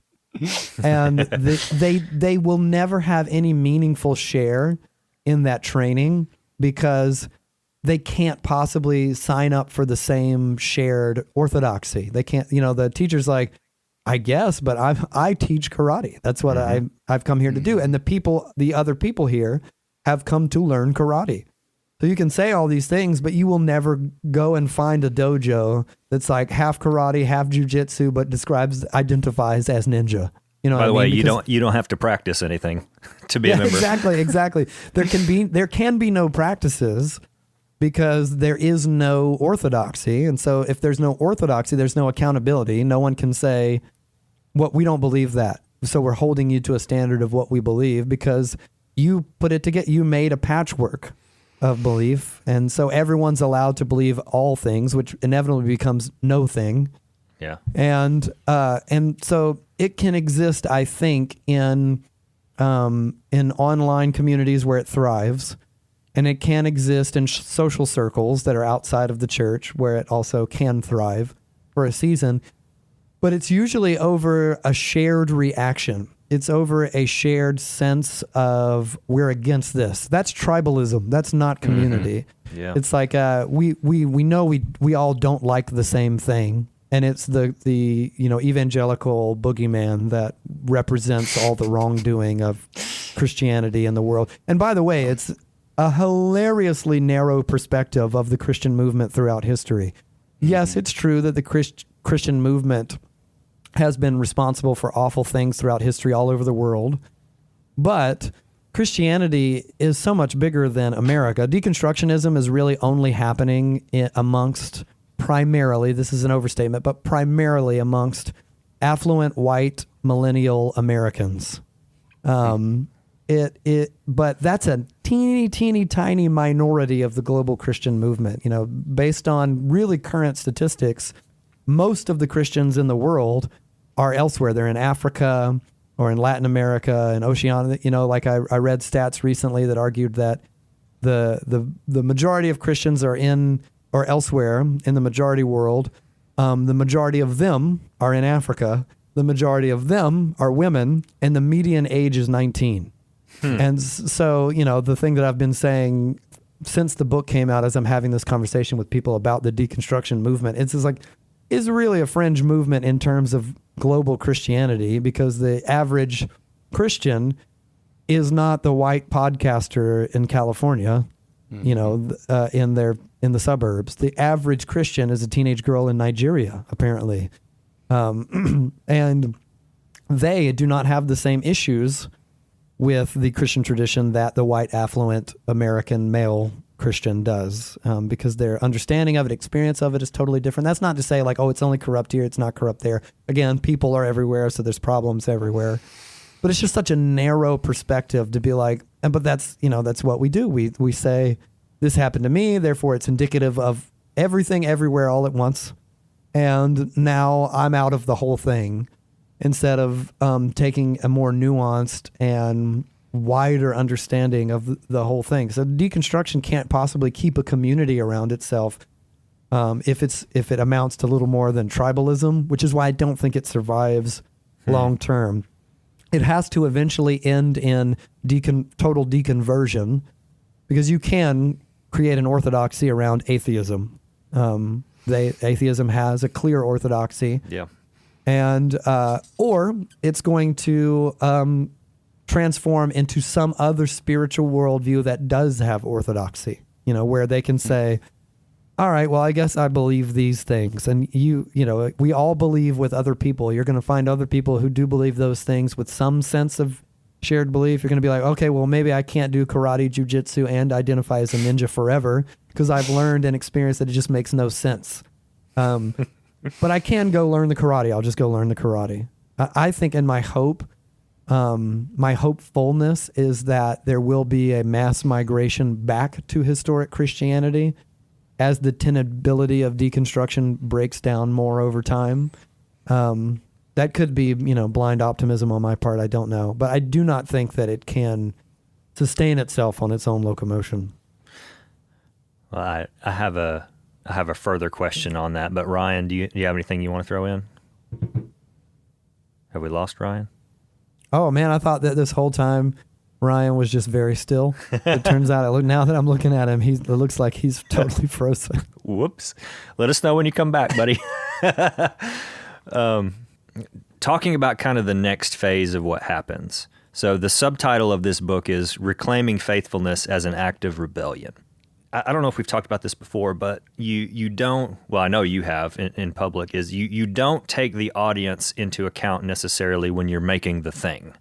And they will never have any meaningful share in that training because they can't possibly sign up for the same shared orthodoxy. They can't, the teacher's like, I guess, but I teach karate. That's what I've come here to do. And the other people here have come to learn karate. So you can say all these things, but you will never go and find a dojo that's like half karate, half jujitsu, but identifies as ninja. By the way, you don't have to practice anything to be a member. Exactly. There can be no practices because there is no orthodoxy. And so if there's no orthodoxy, there's no accountability. No one can say, we don't believe that. So we're holding you to a standard of what we believe because you put it together. You made a patchwork of belief. And so everyone's allowed to believe all things, which inevitably becomes no thing. Yeah. And so it can exist, I think, in online communities where it thrives. And it can exist in social circles that are outside of the church where it also can thrive for a season. But it's usually over a shared reaction. It's over a shared sense of we're against this. That's tribalism. That's not community. Mm-hmm. Yeah. It's like we know we all don't like the same thing, and it's the evangelical boogeyman that represents all the wrongdoing of Christianity in the world. And by the way, it's a hilariously narrow perspective of the Christian movement throughout history. Yes, it's true that the Christian movement has been responsible for awful things throughout history all over the world, but Christianity is so much bigger than America. Deconstructionism is really only happening amongst primarily, this is an overstatement, but primarily amongst affluent white millennial Americans. But that's a teeny tiny minority of the global Christian movement. You know, based on really current statistics, most of the Christians in the world are elsewhere. They're in Africa or in Latin America and Oceania. You know, like I read stats recently that argued that the majority of Christians are in or elsewhere in the majority world. The majority of them are in Africa. The majority of them are women, and the median age is 19. And so, you know, the thing that I've been saying since the book came out, as I'm having this conversation with people about the deconstruction movement, it's just like, is really a fringe movement in terms of global Christianity, because the average Christian is not the white podcaster in California, you know, in the suburbs. The average Christian is a teenage girl in Nigeria, apparently. And they do not have the same issues with the Christian tradition that the white affluent American male Christian does, because their understanding of it, experience of it is totally different. That's not to say like, oh, it's only corrupt here, it's not corrupt there. Again, people are everywhere, so there's problems everywhere. But it's just such a narrow perspective to be like, but that's, you know, that's what we do. We say, this happened to me, therefore it's indicative of everything everywhere all at once. And now I'm out of the whole thing, instead of taking a more nuanced and wider understanding of the whole thing. So deconstruction can't possibly keep a community around itself if it amounts to little more than tribalism, which is why I don't think it survives long term. It has to eventually end in total deconversion, because you can create an orthodoxy around atheism. Atheism has a clear orthodoxy. Yeah. And or it's going to transform into some other spiritual worldview that does have orthodoxy, you know, where they can say, all right, well, I guess I believe these things. And you know, we all believe with other people. You're going to find other people who do believe those things with some sense of shared belief. You're going to be like, okay, well, maybe I can't do karate, jujitsu, and identify as a ninja forever, because I've learned and experienced that it just makes no sense. But I can go learn the karate. I'll just go learn the karate. I think, and my hopefulness is that there will be a mass migration back to historic Christianity as the tenability of deconstruction breaks down more over time. That could be, you know, blind optimism on my part. I don't know. But I do not think that it can sustain itself on its own locomotion. Well, I have a further question on that, but Ryan, do you have anything you want to throw in? Have we lost Ryan? Oh man, I thought that this whole time Ryan was just very still. It turns out, now that I'm looking at him, it looks like he's totally frozen. Whoops. Let us know when you come back, buddy. Talking about kind of the next phase of what happens. So the subtitle of this book is Reclaiming Faithfulness as an Act of Rebellion. I don't know if we've talked about this before, but you don't, well, I know you have in public, is you don't take the audience into account necessarily when you're making the thing.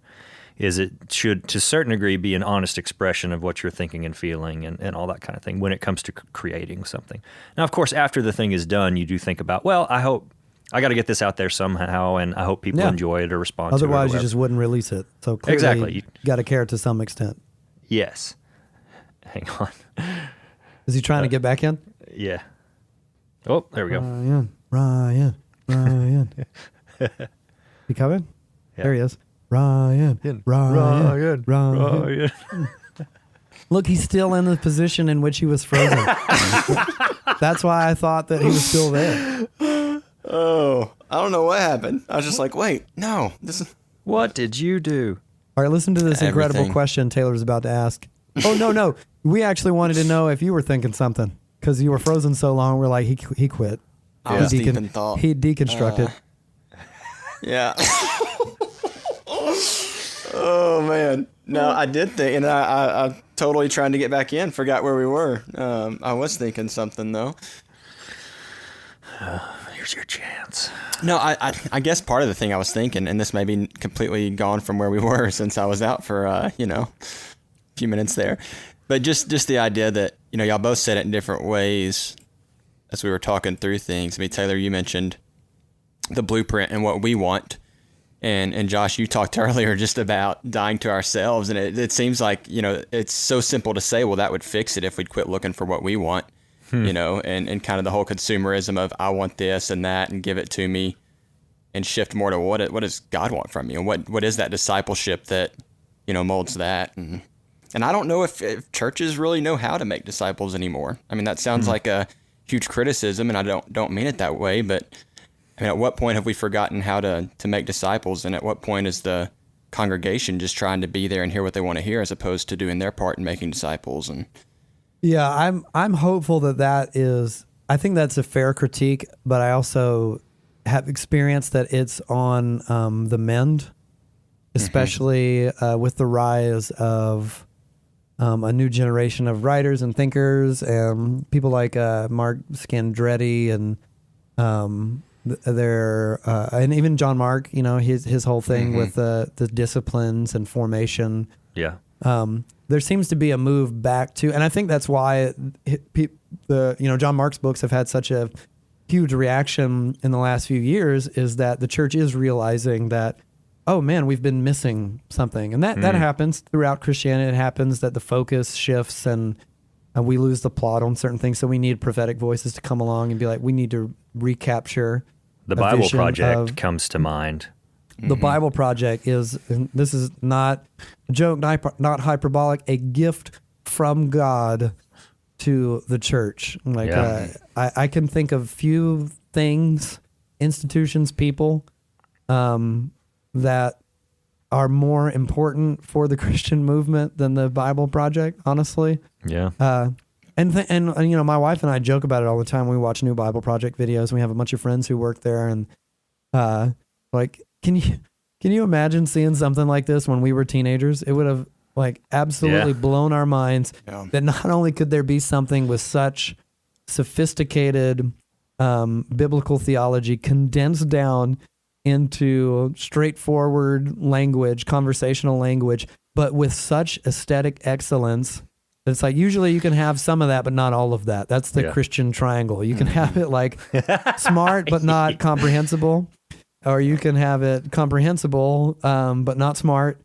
It should, to a certain degree, be an honest expression of what you're thinking and feeling and all that kind of thing when it comes to creating something. Now, of course, after the thing is done, you do think about, well, I hope, I got to get this out there somehow, and I hope people enjoy it or respond to it. Otherwise, you just wouldn't release it. So clearly, exactly. You got to care to some extent. Yes. Hang on. Is he trying to get back in? Yeah. Oh, there we go. Ryan. He coming? Yeah. There he is. Ryan. Look, he's still in the position in which he was frozen. That's why I thought that he was still there. Oh, I don't know what happened. I was just like, wait, no. What did you do? All right, listen to this incredible question Taylor's about to ask. Oh, no. We actually wanted to know if you were thinking something, because you were frozen so long. We're like, he quit. I was deep in thought. He deconstructed. Yeah. Oh, man. No, I did think, and I totally tried to get back in, forgot where we were. I was thinking something, though. Here's your chance. No, I guess part of the thing I was thinking, and this may be completely gone from where we were since I was out for, few minutes there. But just the idea that, y'all both said it in different ways as we were talking through things. I mean, Taylor, you mentioned the blueprint and what we want. And Josh, you talked earlier just about dying to ourselves. And it seems like, it's so simple to say, well, that would fix it if we'd quit looking for what we want, and kind of the whole consumerism of I want this and that and give it to me, and shift more to what does God want from you? And what is that discipleship that, molds that? And I don't know if churches really know how to make disciples anymore. I mean, that sounds like a huge criticism, and I don't mean it that way, but I mean, at what point have we forgotten how to make disciples? And at what point is the congregation just trying to be there and hear what they want to hear as opposed to doing their part in making disciples? And yeah, I'm hopeful that is, I think that's a fair critique, but I also have experienced that it's on the mend, especially with the rise of a new generation of writers and thinkers and people like Mark Scandretti and and even John Mark, his whole thing with the disciplines and formation. Yeah. There seems to be a move back to, and I think that's why John Mark's books have had such a huge reaction in the last few years, is that the church is realizing that, oh man, we've been missing something. And that happens throughout Christianity. It happens that the focus shifts and we lose the plot on certain things. So we need prophetic voices to come along and be like, we need to recapture. The Bible Project comes to mind. The Bible Project is, and this is not a joke, not hyperbolic, a gift from God to the church. Like, I can think of few things, institutions, people that are more important for the Christian movement than the Bible Project, honestly. Yeah. And my wife and I joke about it all the time. We watch new Bible Project videos. We have a bunch of friends who work there, and can you imagine seeing something like this when we were teenagers? It would have absolutely blown our minds that not only could there be something with such sophisticated biblical theology condensed down into straightforward language, conversational language, but with such aesthetic excellence. It's like usually you can have some of that, but not all of that. That's the Christian triangle. You can have it smart, but not comprehensible. Or you can have it comprehensible, but not smart.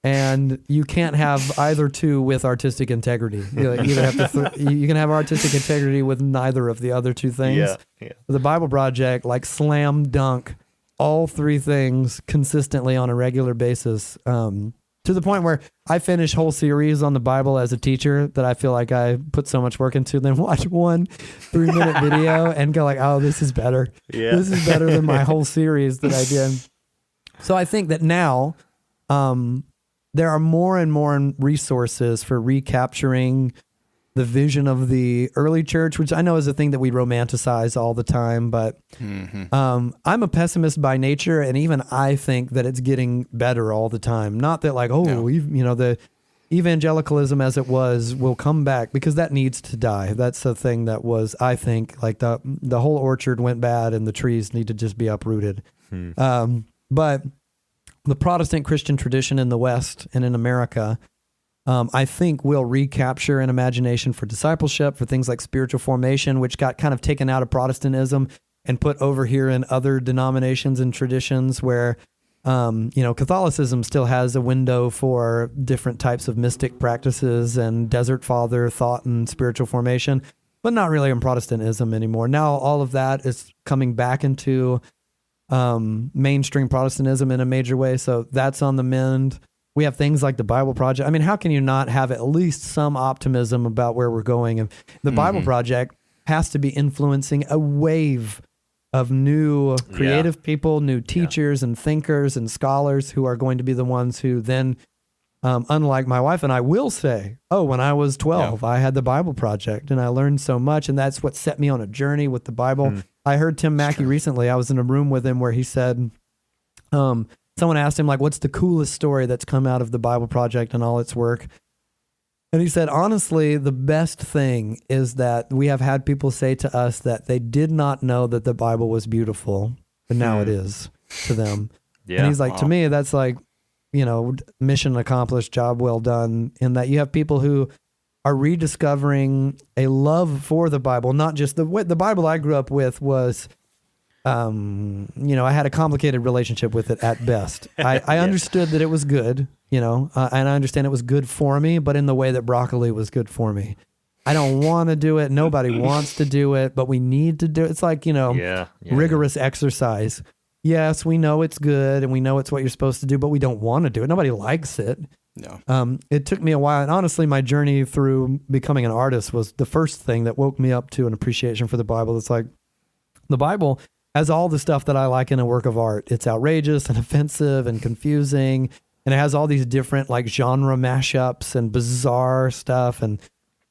And you can't have either two with artistic integrity. You either have to you can have artistic integrity with neither of the other two things. Yeah. The Bible Project, slam dunk all three things consistently on a regular basis. To the point where I finish whole series on the Bible as a teacher that I feel like I put so much work into, then watch 1 3-minute video and go oh, this is better. Yeah. This is better than my whole series that I did. So I think that now there are more and more resources for recapturing the vision of the early church, which I know is a thing that we romanticize all the time, but I'm a pessimist by nature, and even I think that it's getting better all the time. Not that the evangelicalism as it was will come back, because that needs to die. That's the thing that was, I think, the whole orchard went bad and the trees need to just be uprooted. But the Protestant Christian tradition in the West and in America, I think will recapture an imagination for discipleship, for things like spiritual formation, which got kind of taken out of Protestantism and put over here in other denominations and traditions where, Catholicism still has a window for different types of mystic practices and desert father thought and spiritual formation, but not really in Protestantism anymore. Now all of that is coming back into mainstream Protestantism in a major way. So that's on the mend. We have things like the Bible Project. I mean, how can you not have at least some optimism about where we're going? And the Bible Project has to be influencing a wave of new creative people, new teachers and thinkers and scholars who are going to be the ones who then, unlike my wife and I, will say, oh, when I was 12, I had the Bible Project and I learned so much. And that's what set me on a journey with the Bible. I heard Tim Mackey recently. I was in a room with him where he said, someone asked him, what's the coolest story that's come out of the Bible Project and all its work? And he said, honestly, the best thing is that we have had people say to us that they did not know that the Bible was beautiful, but now it is to them. Yeah. And he's like, to me, that's mission accomplished, job well done, in that you have people who are rediscovering a love for the Bible. Not just the Bible I grew up with was, I had a complicated relationship with it at best. I understood that it was good, and I understand it was good for me, but in the way that broccoli was good for me. I don't want to do it. Nobody wants to do it, but we need to do it. It's like, rigorous exercise. Yes, we know it's good and we know it's what you're supposed to do, but we don't want to do it. Nobody likes it. No. It took me a while. And honestly, my journey through becoming an artist was the first thing that woke me up to an appreciation for the Bible. It's like the Bible has all the stuff that I like in a work of art. It's outrageous and offensive and confusing. And it has all these different like genre mashups and bizarre stuff. And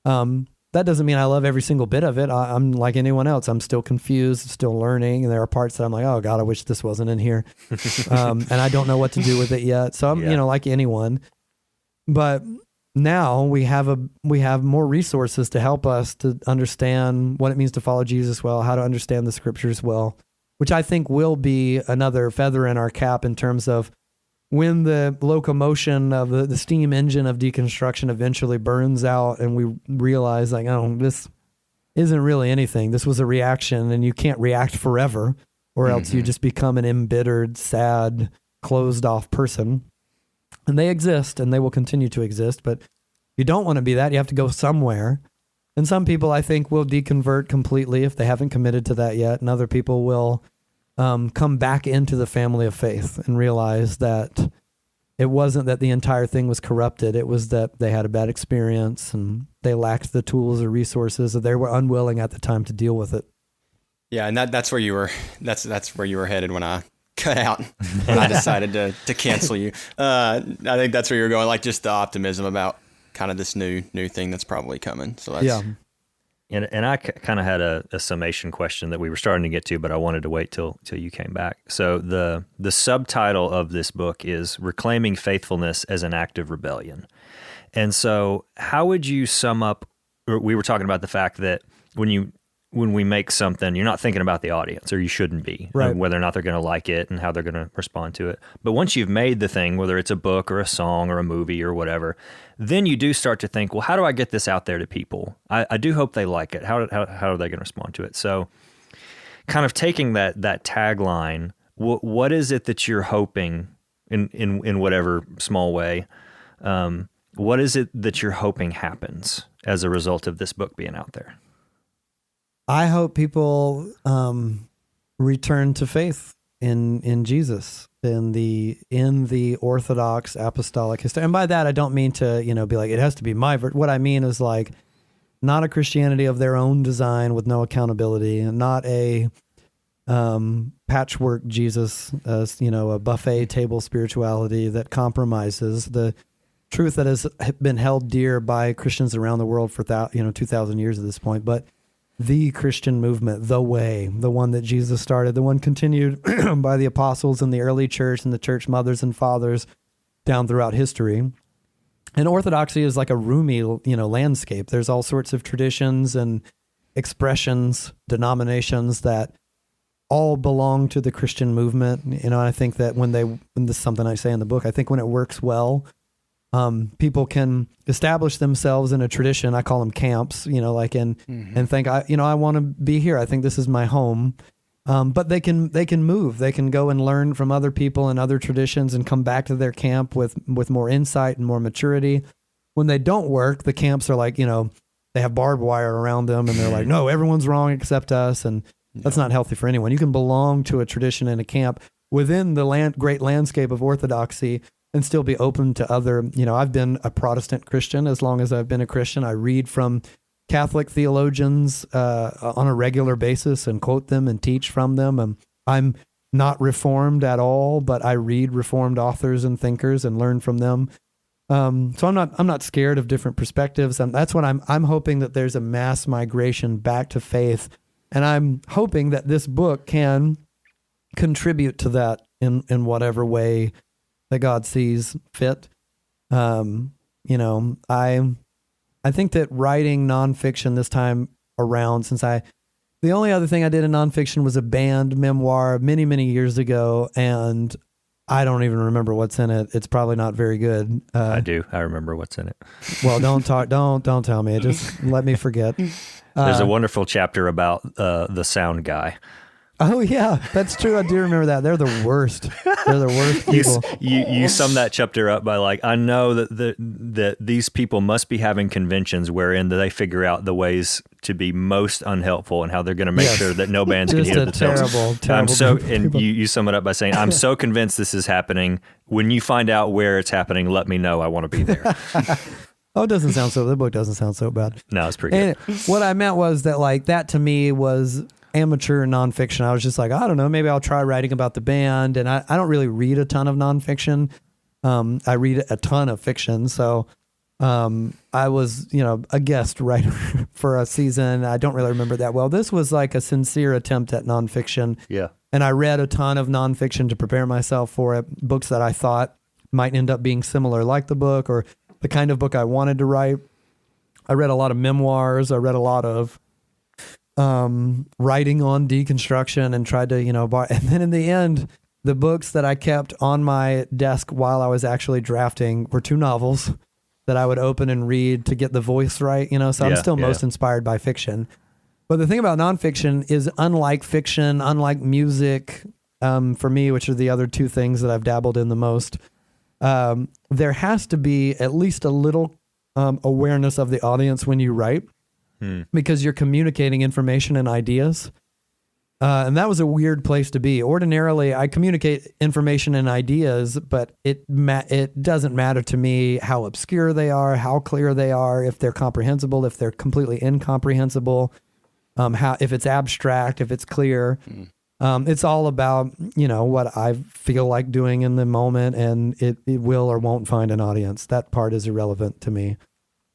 that doesn't mean I love every single bit of it. I'm like anyone else. I'm still confused, still learning. And there are parts that I'm like, oh God, I wish this wasn't in here. And I don't know what to do with it yet. So I'm, like anyone. But now we have more resources to help us to understand what it means to follow Jesus well, how to understand the scriptures well, which I think will be another feather in our cap in terms of when the locomotion of the steam engine of deconstruction eventually burns out and we realize like, oh, this isn't really anything. This was a reaction and you can't react forever or else you just become an embittered, sad, closed off person. And they exist and they will continue to exist, but you don't want to be that. You have to go somewhere. And some people I think will deconvert completely if they haven't committed to that yet. And other people will come back into the family of faith and realize that it wasn't that the entire thing was corrupted. It was that they had a bad experience and they lacked the tools or resources, or they were unwilling at the time to deal with it. Yeah, and that's where you were. That's where you were headed when I cut out. When I decided to cancel you. I think that's where you were going. Like just the optimism about kind of this new thing that's probably coming. So that's And I kind of had a summation question that we were starting to get to, but I wanted to wait till you came back. So the subtitle of this book is Reclaiming Faithfulness as an Act of Rebellion. And so how would you sum up, or we were talking about the fact that when we make something, you're not thinking about the audience, or you shouldn't be, right, whether or not they're going to like it and how they're going to respond to it. But once you've made the thing, whether it's a book or a song or a movie or whatever, then you do start to think, well, how do I get this out there to people? I do hope they like it. How are they going to respond to it? So kind of taking that tagline, what is it that you're hoping in whatever small way, what is it that you're hoping happens as a result of this book being out there? I hope people return to faith in Jesus, in the Orthodox apostolic history. And by that, I don't mean to, be like, it has to be my what I mean is like not a Christianity of their own design with no accountability, and not a patchwork Jesus, a buffet table spirituality that compromises the truth that has been held dear by Christians around the world for 2,000 years at this point. But the Christian movement, the way, the one that Jesus started, the one continued by the apostles and the early church and the church mothers and fathers down throughout history. And orthodoxy is like a roomy, landscape. There's all sorts of traditions and expressions, denominations that all belong to the Christian movement. I think that when this is something I say in the book, I think when it works well, people can establish themselves in a tradition. I call them camps, and think, I want to be here. I think this is my home. But they can move. They can go and learn from other people and other traditions and come back to their camp with more insight and more maturity. When they don't work, the camps are like, they have barbed wire around them and they're like, no, everyone's wrong except us. And that's not healthy for anyone. You can belong to a tradition in a camp within the great landscape of orthodoxy and still be open to other, I've been a Protestant Christian as long as I've been a Christian. I read from Catholic theologians on a regular basis and quote them and teach from them. I'm not Reformed at all, but I read Reformed authors and thinkers and learn from them. So I'm not scared of different perspectives. And that's what I'm hoping that there's a mass migration back to faith. And I'm hoping that this book can contribute to that in whatever way that God sees fit. I think that writing nonfiction this time around, the only other thing I did in nonfiction was a banned memoir many, many years ago. And I don't even remember what's in it. It's probably not very good. I do. I remember what's in it. Well, don't tell me. Just let me forget. There's a wonderful chapter about the sound guy. Oh yeah, that's true. I do remember that. They're the worst. They're the worst people. You sum that chapter up by like, I know that these people must be having conventions wherein they figure out the ways to be most unhelpful and how they're going to make sure that no bands can hear the terrible. And you sum it up by saying, I'm so convinced this is happening. When you find out where it's happening, let me know. I want to be there. Oh, the book doesn't sound so bad. No, it's pretty good. And what I meant was that like that to me was amateur nonfiction. I was just like, I don't know, maybe I'll try writing about the band. And I don't really read a ton of nonfiction. I read a ton of fiction. So I was, a guest writer for a season. I don't really remember that well. This was like a sincere attempt at nonfiction. Yeah. And I read a ton of nonfiction to prepare myself for it. Books that I thought might end up being similar, like the book or the kind of book I wanted to write. I read a lot of memoirs. I read a lot of writing on deconstruction and tried to, and then in the end, the books that I kept on my desk while I was actually drafting were 2 novels that I would open and read to get the voice right, so I'm still most inspired by fiction. But the thing about nonfiction is unlike fiction, unlike music, for me, which are the other 2 things that I've dabbled in the most, there has to be at least a little awareness of the audience when you write. Because you're communicating information and ideas. And that was a weird place to be. Ordinarily, I communicate information and ideas, but it doesn't matter to me how obscure they are, how clear they are, if they're comprehensible, if they're completely incomprehensible, if it's abstract, if it's clear. It's all about, what I feel like doing in the moment, and it will or won't find an audience. That part is irrelevant to me.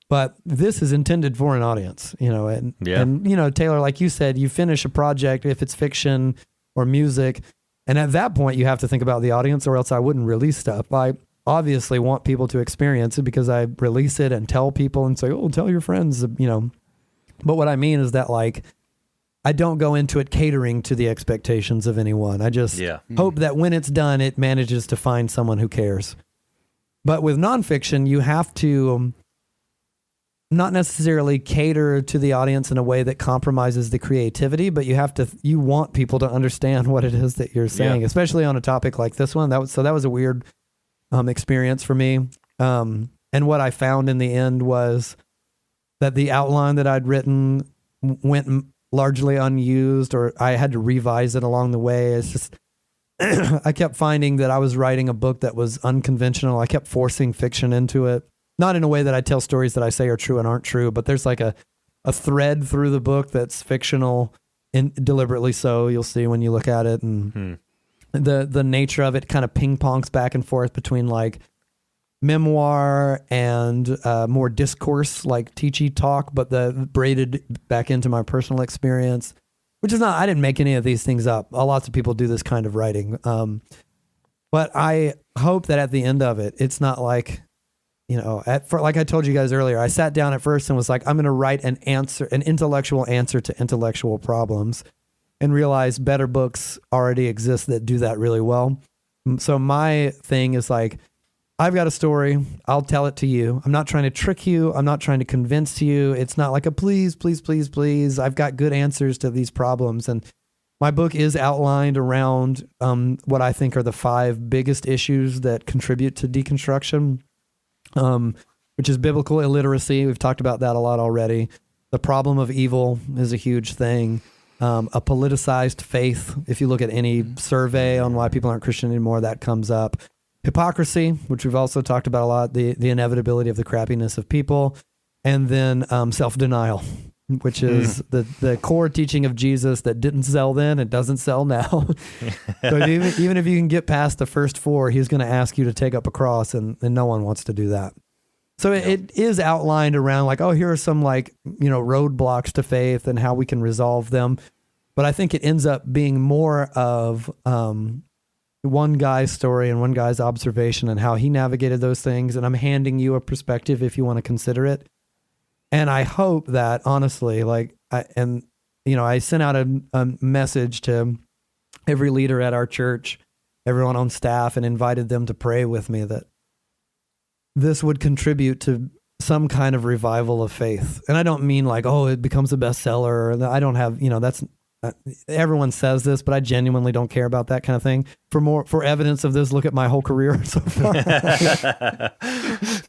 But this is intended for an audience, and Taylor, like you said, you finish a project, if it's fiction or music, and at that point you have to think about the audience, or else I wouldn't release stuff. I obviously want people to experience it because I release it and tell people and say, oh, tell your friends, But what I mean is that like, I don't go into it catering to the expectations of anyone. I just hope that when it's done, it manages to find someone who cares. But with nonfiction, you have to not necessarily cater to the audience in a way that compromises the creativity, but you want people to understand what it is that you're saying, especially on a topic like this one. That was a weird experience for me. And what I found in the end was that the outline that I'd written went largely unused, or I had to revise it along the way. It's just, I kept finding that I was writing a book that was unconventional. I kept forcing fiction into it. Not in a way that I tell stories that I say are true and aren't true, but there's like a thread through the book that's fictional, deliberately so. You'll see when you look at it, and the nature of it kind of ping pongs back and forth between like memoir and more discourse, like teachy talk, but the braided back into my personal experience, which is not. I didn't make any of these things up. Lots of people do this kind of writing, but I hope that at the end of it, it's not like. Like I told you guys earlier, I sat down at first and was like, I'm going to write an intellectual answer to intellectual problems, and realize better books already exist that do that really well. So my thing is like, I've got a story. I'll tell it to you. I'm not trying to trick you. I'm not trying to convince you. It's not like a please, please, please, please. I've got good answers to these problems. And my book is outlined around what I think are the 5 biggest issues that contribute to deconstruction. Which is biblical illiteracy. We've talked about that a lot already. The problem of evil is a huge thing. A politicized faith. If you look at any survey on why people aren't Christian anymore, that comes up. Hypocrisy, which we've also talked about a lot. The inevitability of the crappiness of people. And then self-denial, which is the core teaching of Jesus that didn't sell then, it doesn't sell now. So even if you can get past the first 4, he's going to ask you to take up a cross, and no one wants to do that. So it is outlined around like, oh, here are some like, roadblocks to faith and how we can resolve them. But I think it ends up being more of one guy's story and one guy's observation and how he navigated those things. And I'm handing you a perspective if you want to consider it. And I hope that honestly, I sent out a message to every leader at our church everyone on staff and invited them to pray with me that this would contribute to some kind of revival of faith. And I don't mean like, oh, it becomes a bestseller. I don't have, that's everyone says this, but I genuinely don't care about that kind of thing. For evidence of this, look at my whole career so far.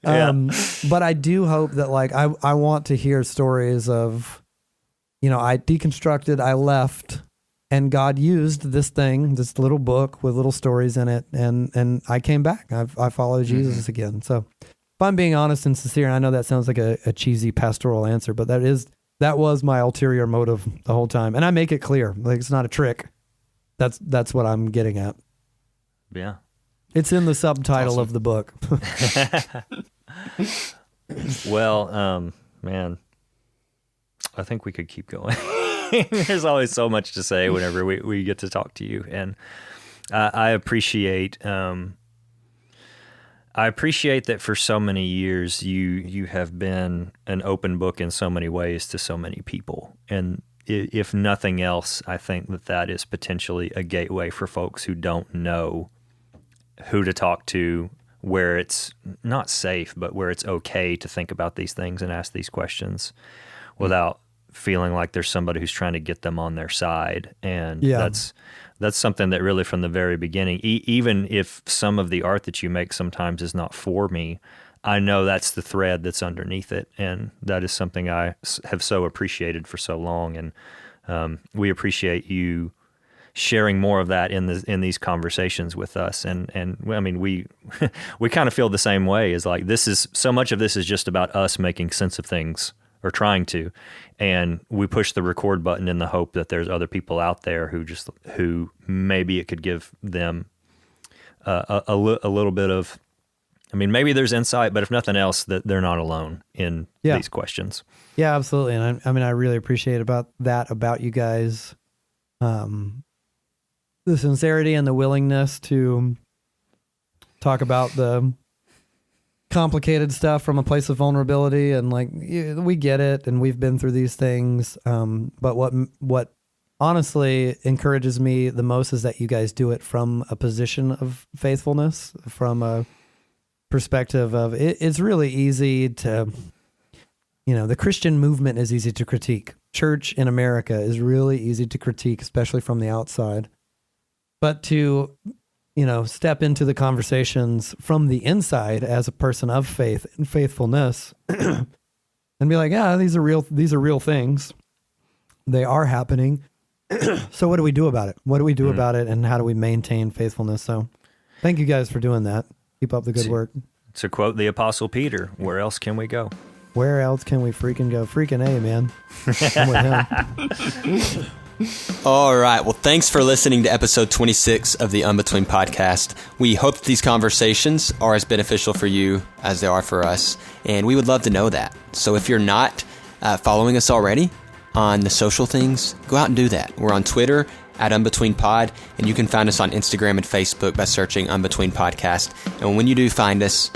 But I do hope that like, I want to hear stories of, I deconstructed, I left, and God used this thing, this little book with little stories in it. And I came back. I followed Jesus again. So if I'm being honest and sincere, and I know that sounds like a cheesy pastoral answer, but that was my ulterior motive the whole time. And I make it clear, like it's not a trick. That's what I'm getting at. Yeah. It's in the subtitle of the book. Well, man, I think we could keep going. There's always so much to say whenever we get to talk to you. And I appreciate that for so many years you have been an open book in so many ways to so many people. And if nothing else, I think that is potentially a gateway for folks who don't know who to talk to, where it's not safe, but where it's okay to think about these things and ask these questions without feeling like there's somebody who's trying to get them on their side. And that's something that really from the very beginning, even if some of the art that you make sometimes is not for me, I know that's the thread that's underneath it. And that is something I have so appreciated for so long. And we appreciate you sharing more of that in these conversations with us. And I mean, we kind of feel the same way. Is like, so much of this is just about us making sense of things, or trying to, and we push the record button in the hope that there's other people out there who maybe it could give them a little bit of, I mean, maybe there's insight, but if nothing else, that they're not alone in these questions. Yeah, absolutely. And I really appreciate about you guys, the sincerity and the willingness to talk about the complicated stuff from a place of vulnerability, and like, we get it, and we've been through these things. But what honestly encourages me the most is that you guys do it from a position of faithfulness, from a perspective of it's really easy to, the Christian movement is easy to critique. Church in America is really easy to critique, especially from the outside. But to step into the conversations from the inside as a person of faith and faithfulness and be like, these are real things. They are happening. So what do we do about it? What do we do about it? And how do we maintain faithfulness? So thank you guys for doing that. Keep up the good work. To quote the Apostle Peter, where else can we go? Where else can we freaking go? Freaking A, man. I'm with him. All right. Well, thanks for listening to episode 26 of the Unbetween podcast. We hope that these conversations are as beneficial for you as they are for us, and we would love to know that. So if you're not following us already on the social things, go out and do that. We're on Twitter at UnbetweenPod, and you can find us on Instagram and Facebook by searching Unbetween Podcast. And when you do find us,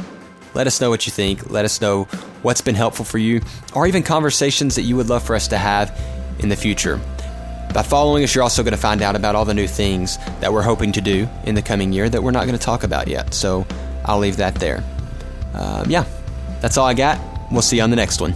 let us know what you think. Let us know what's been helpful for you, or even conversations that you would love for us to have in the future. By following us, you're also going to find out about all the new things that we're hoping to do in the coming year that we're not going to talk about yet. So I'll leave that there. That's all I got. We'll see you on the next one.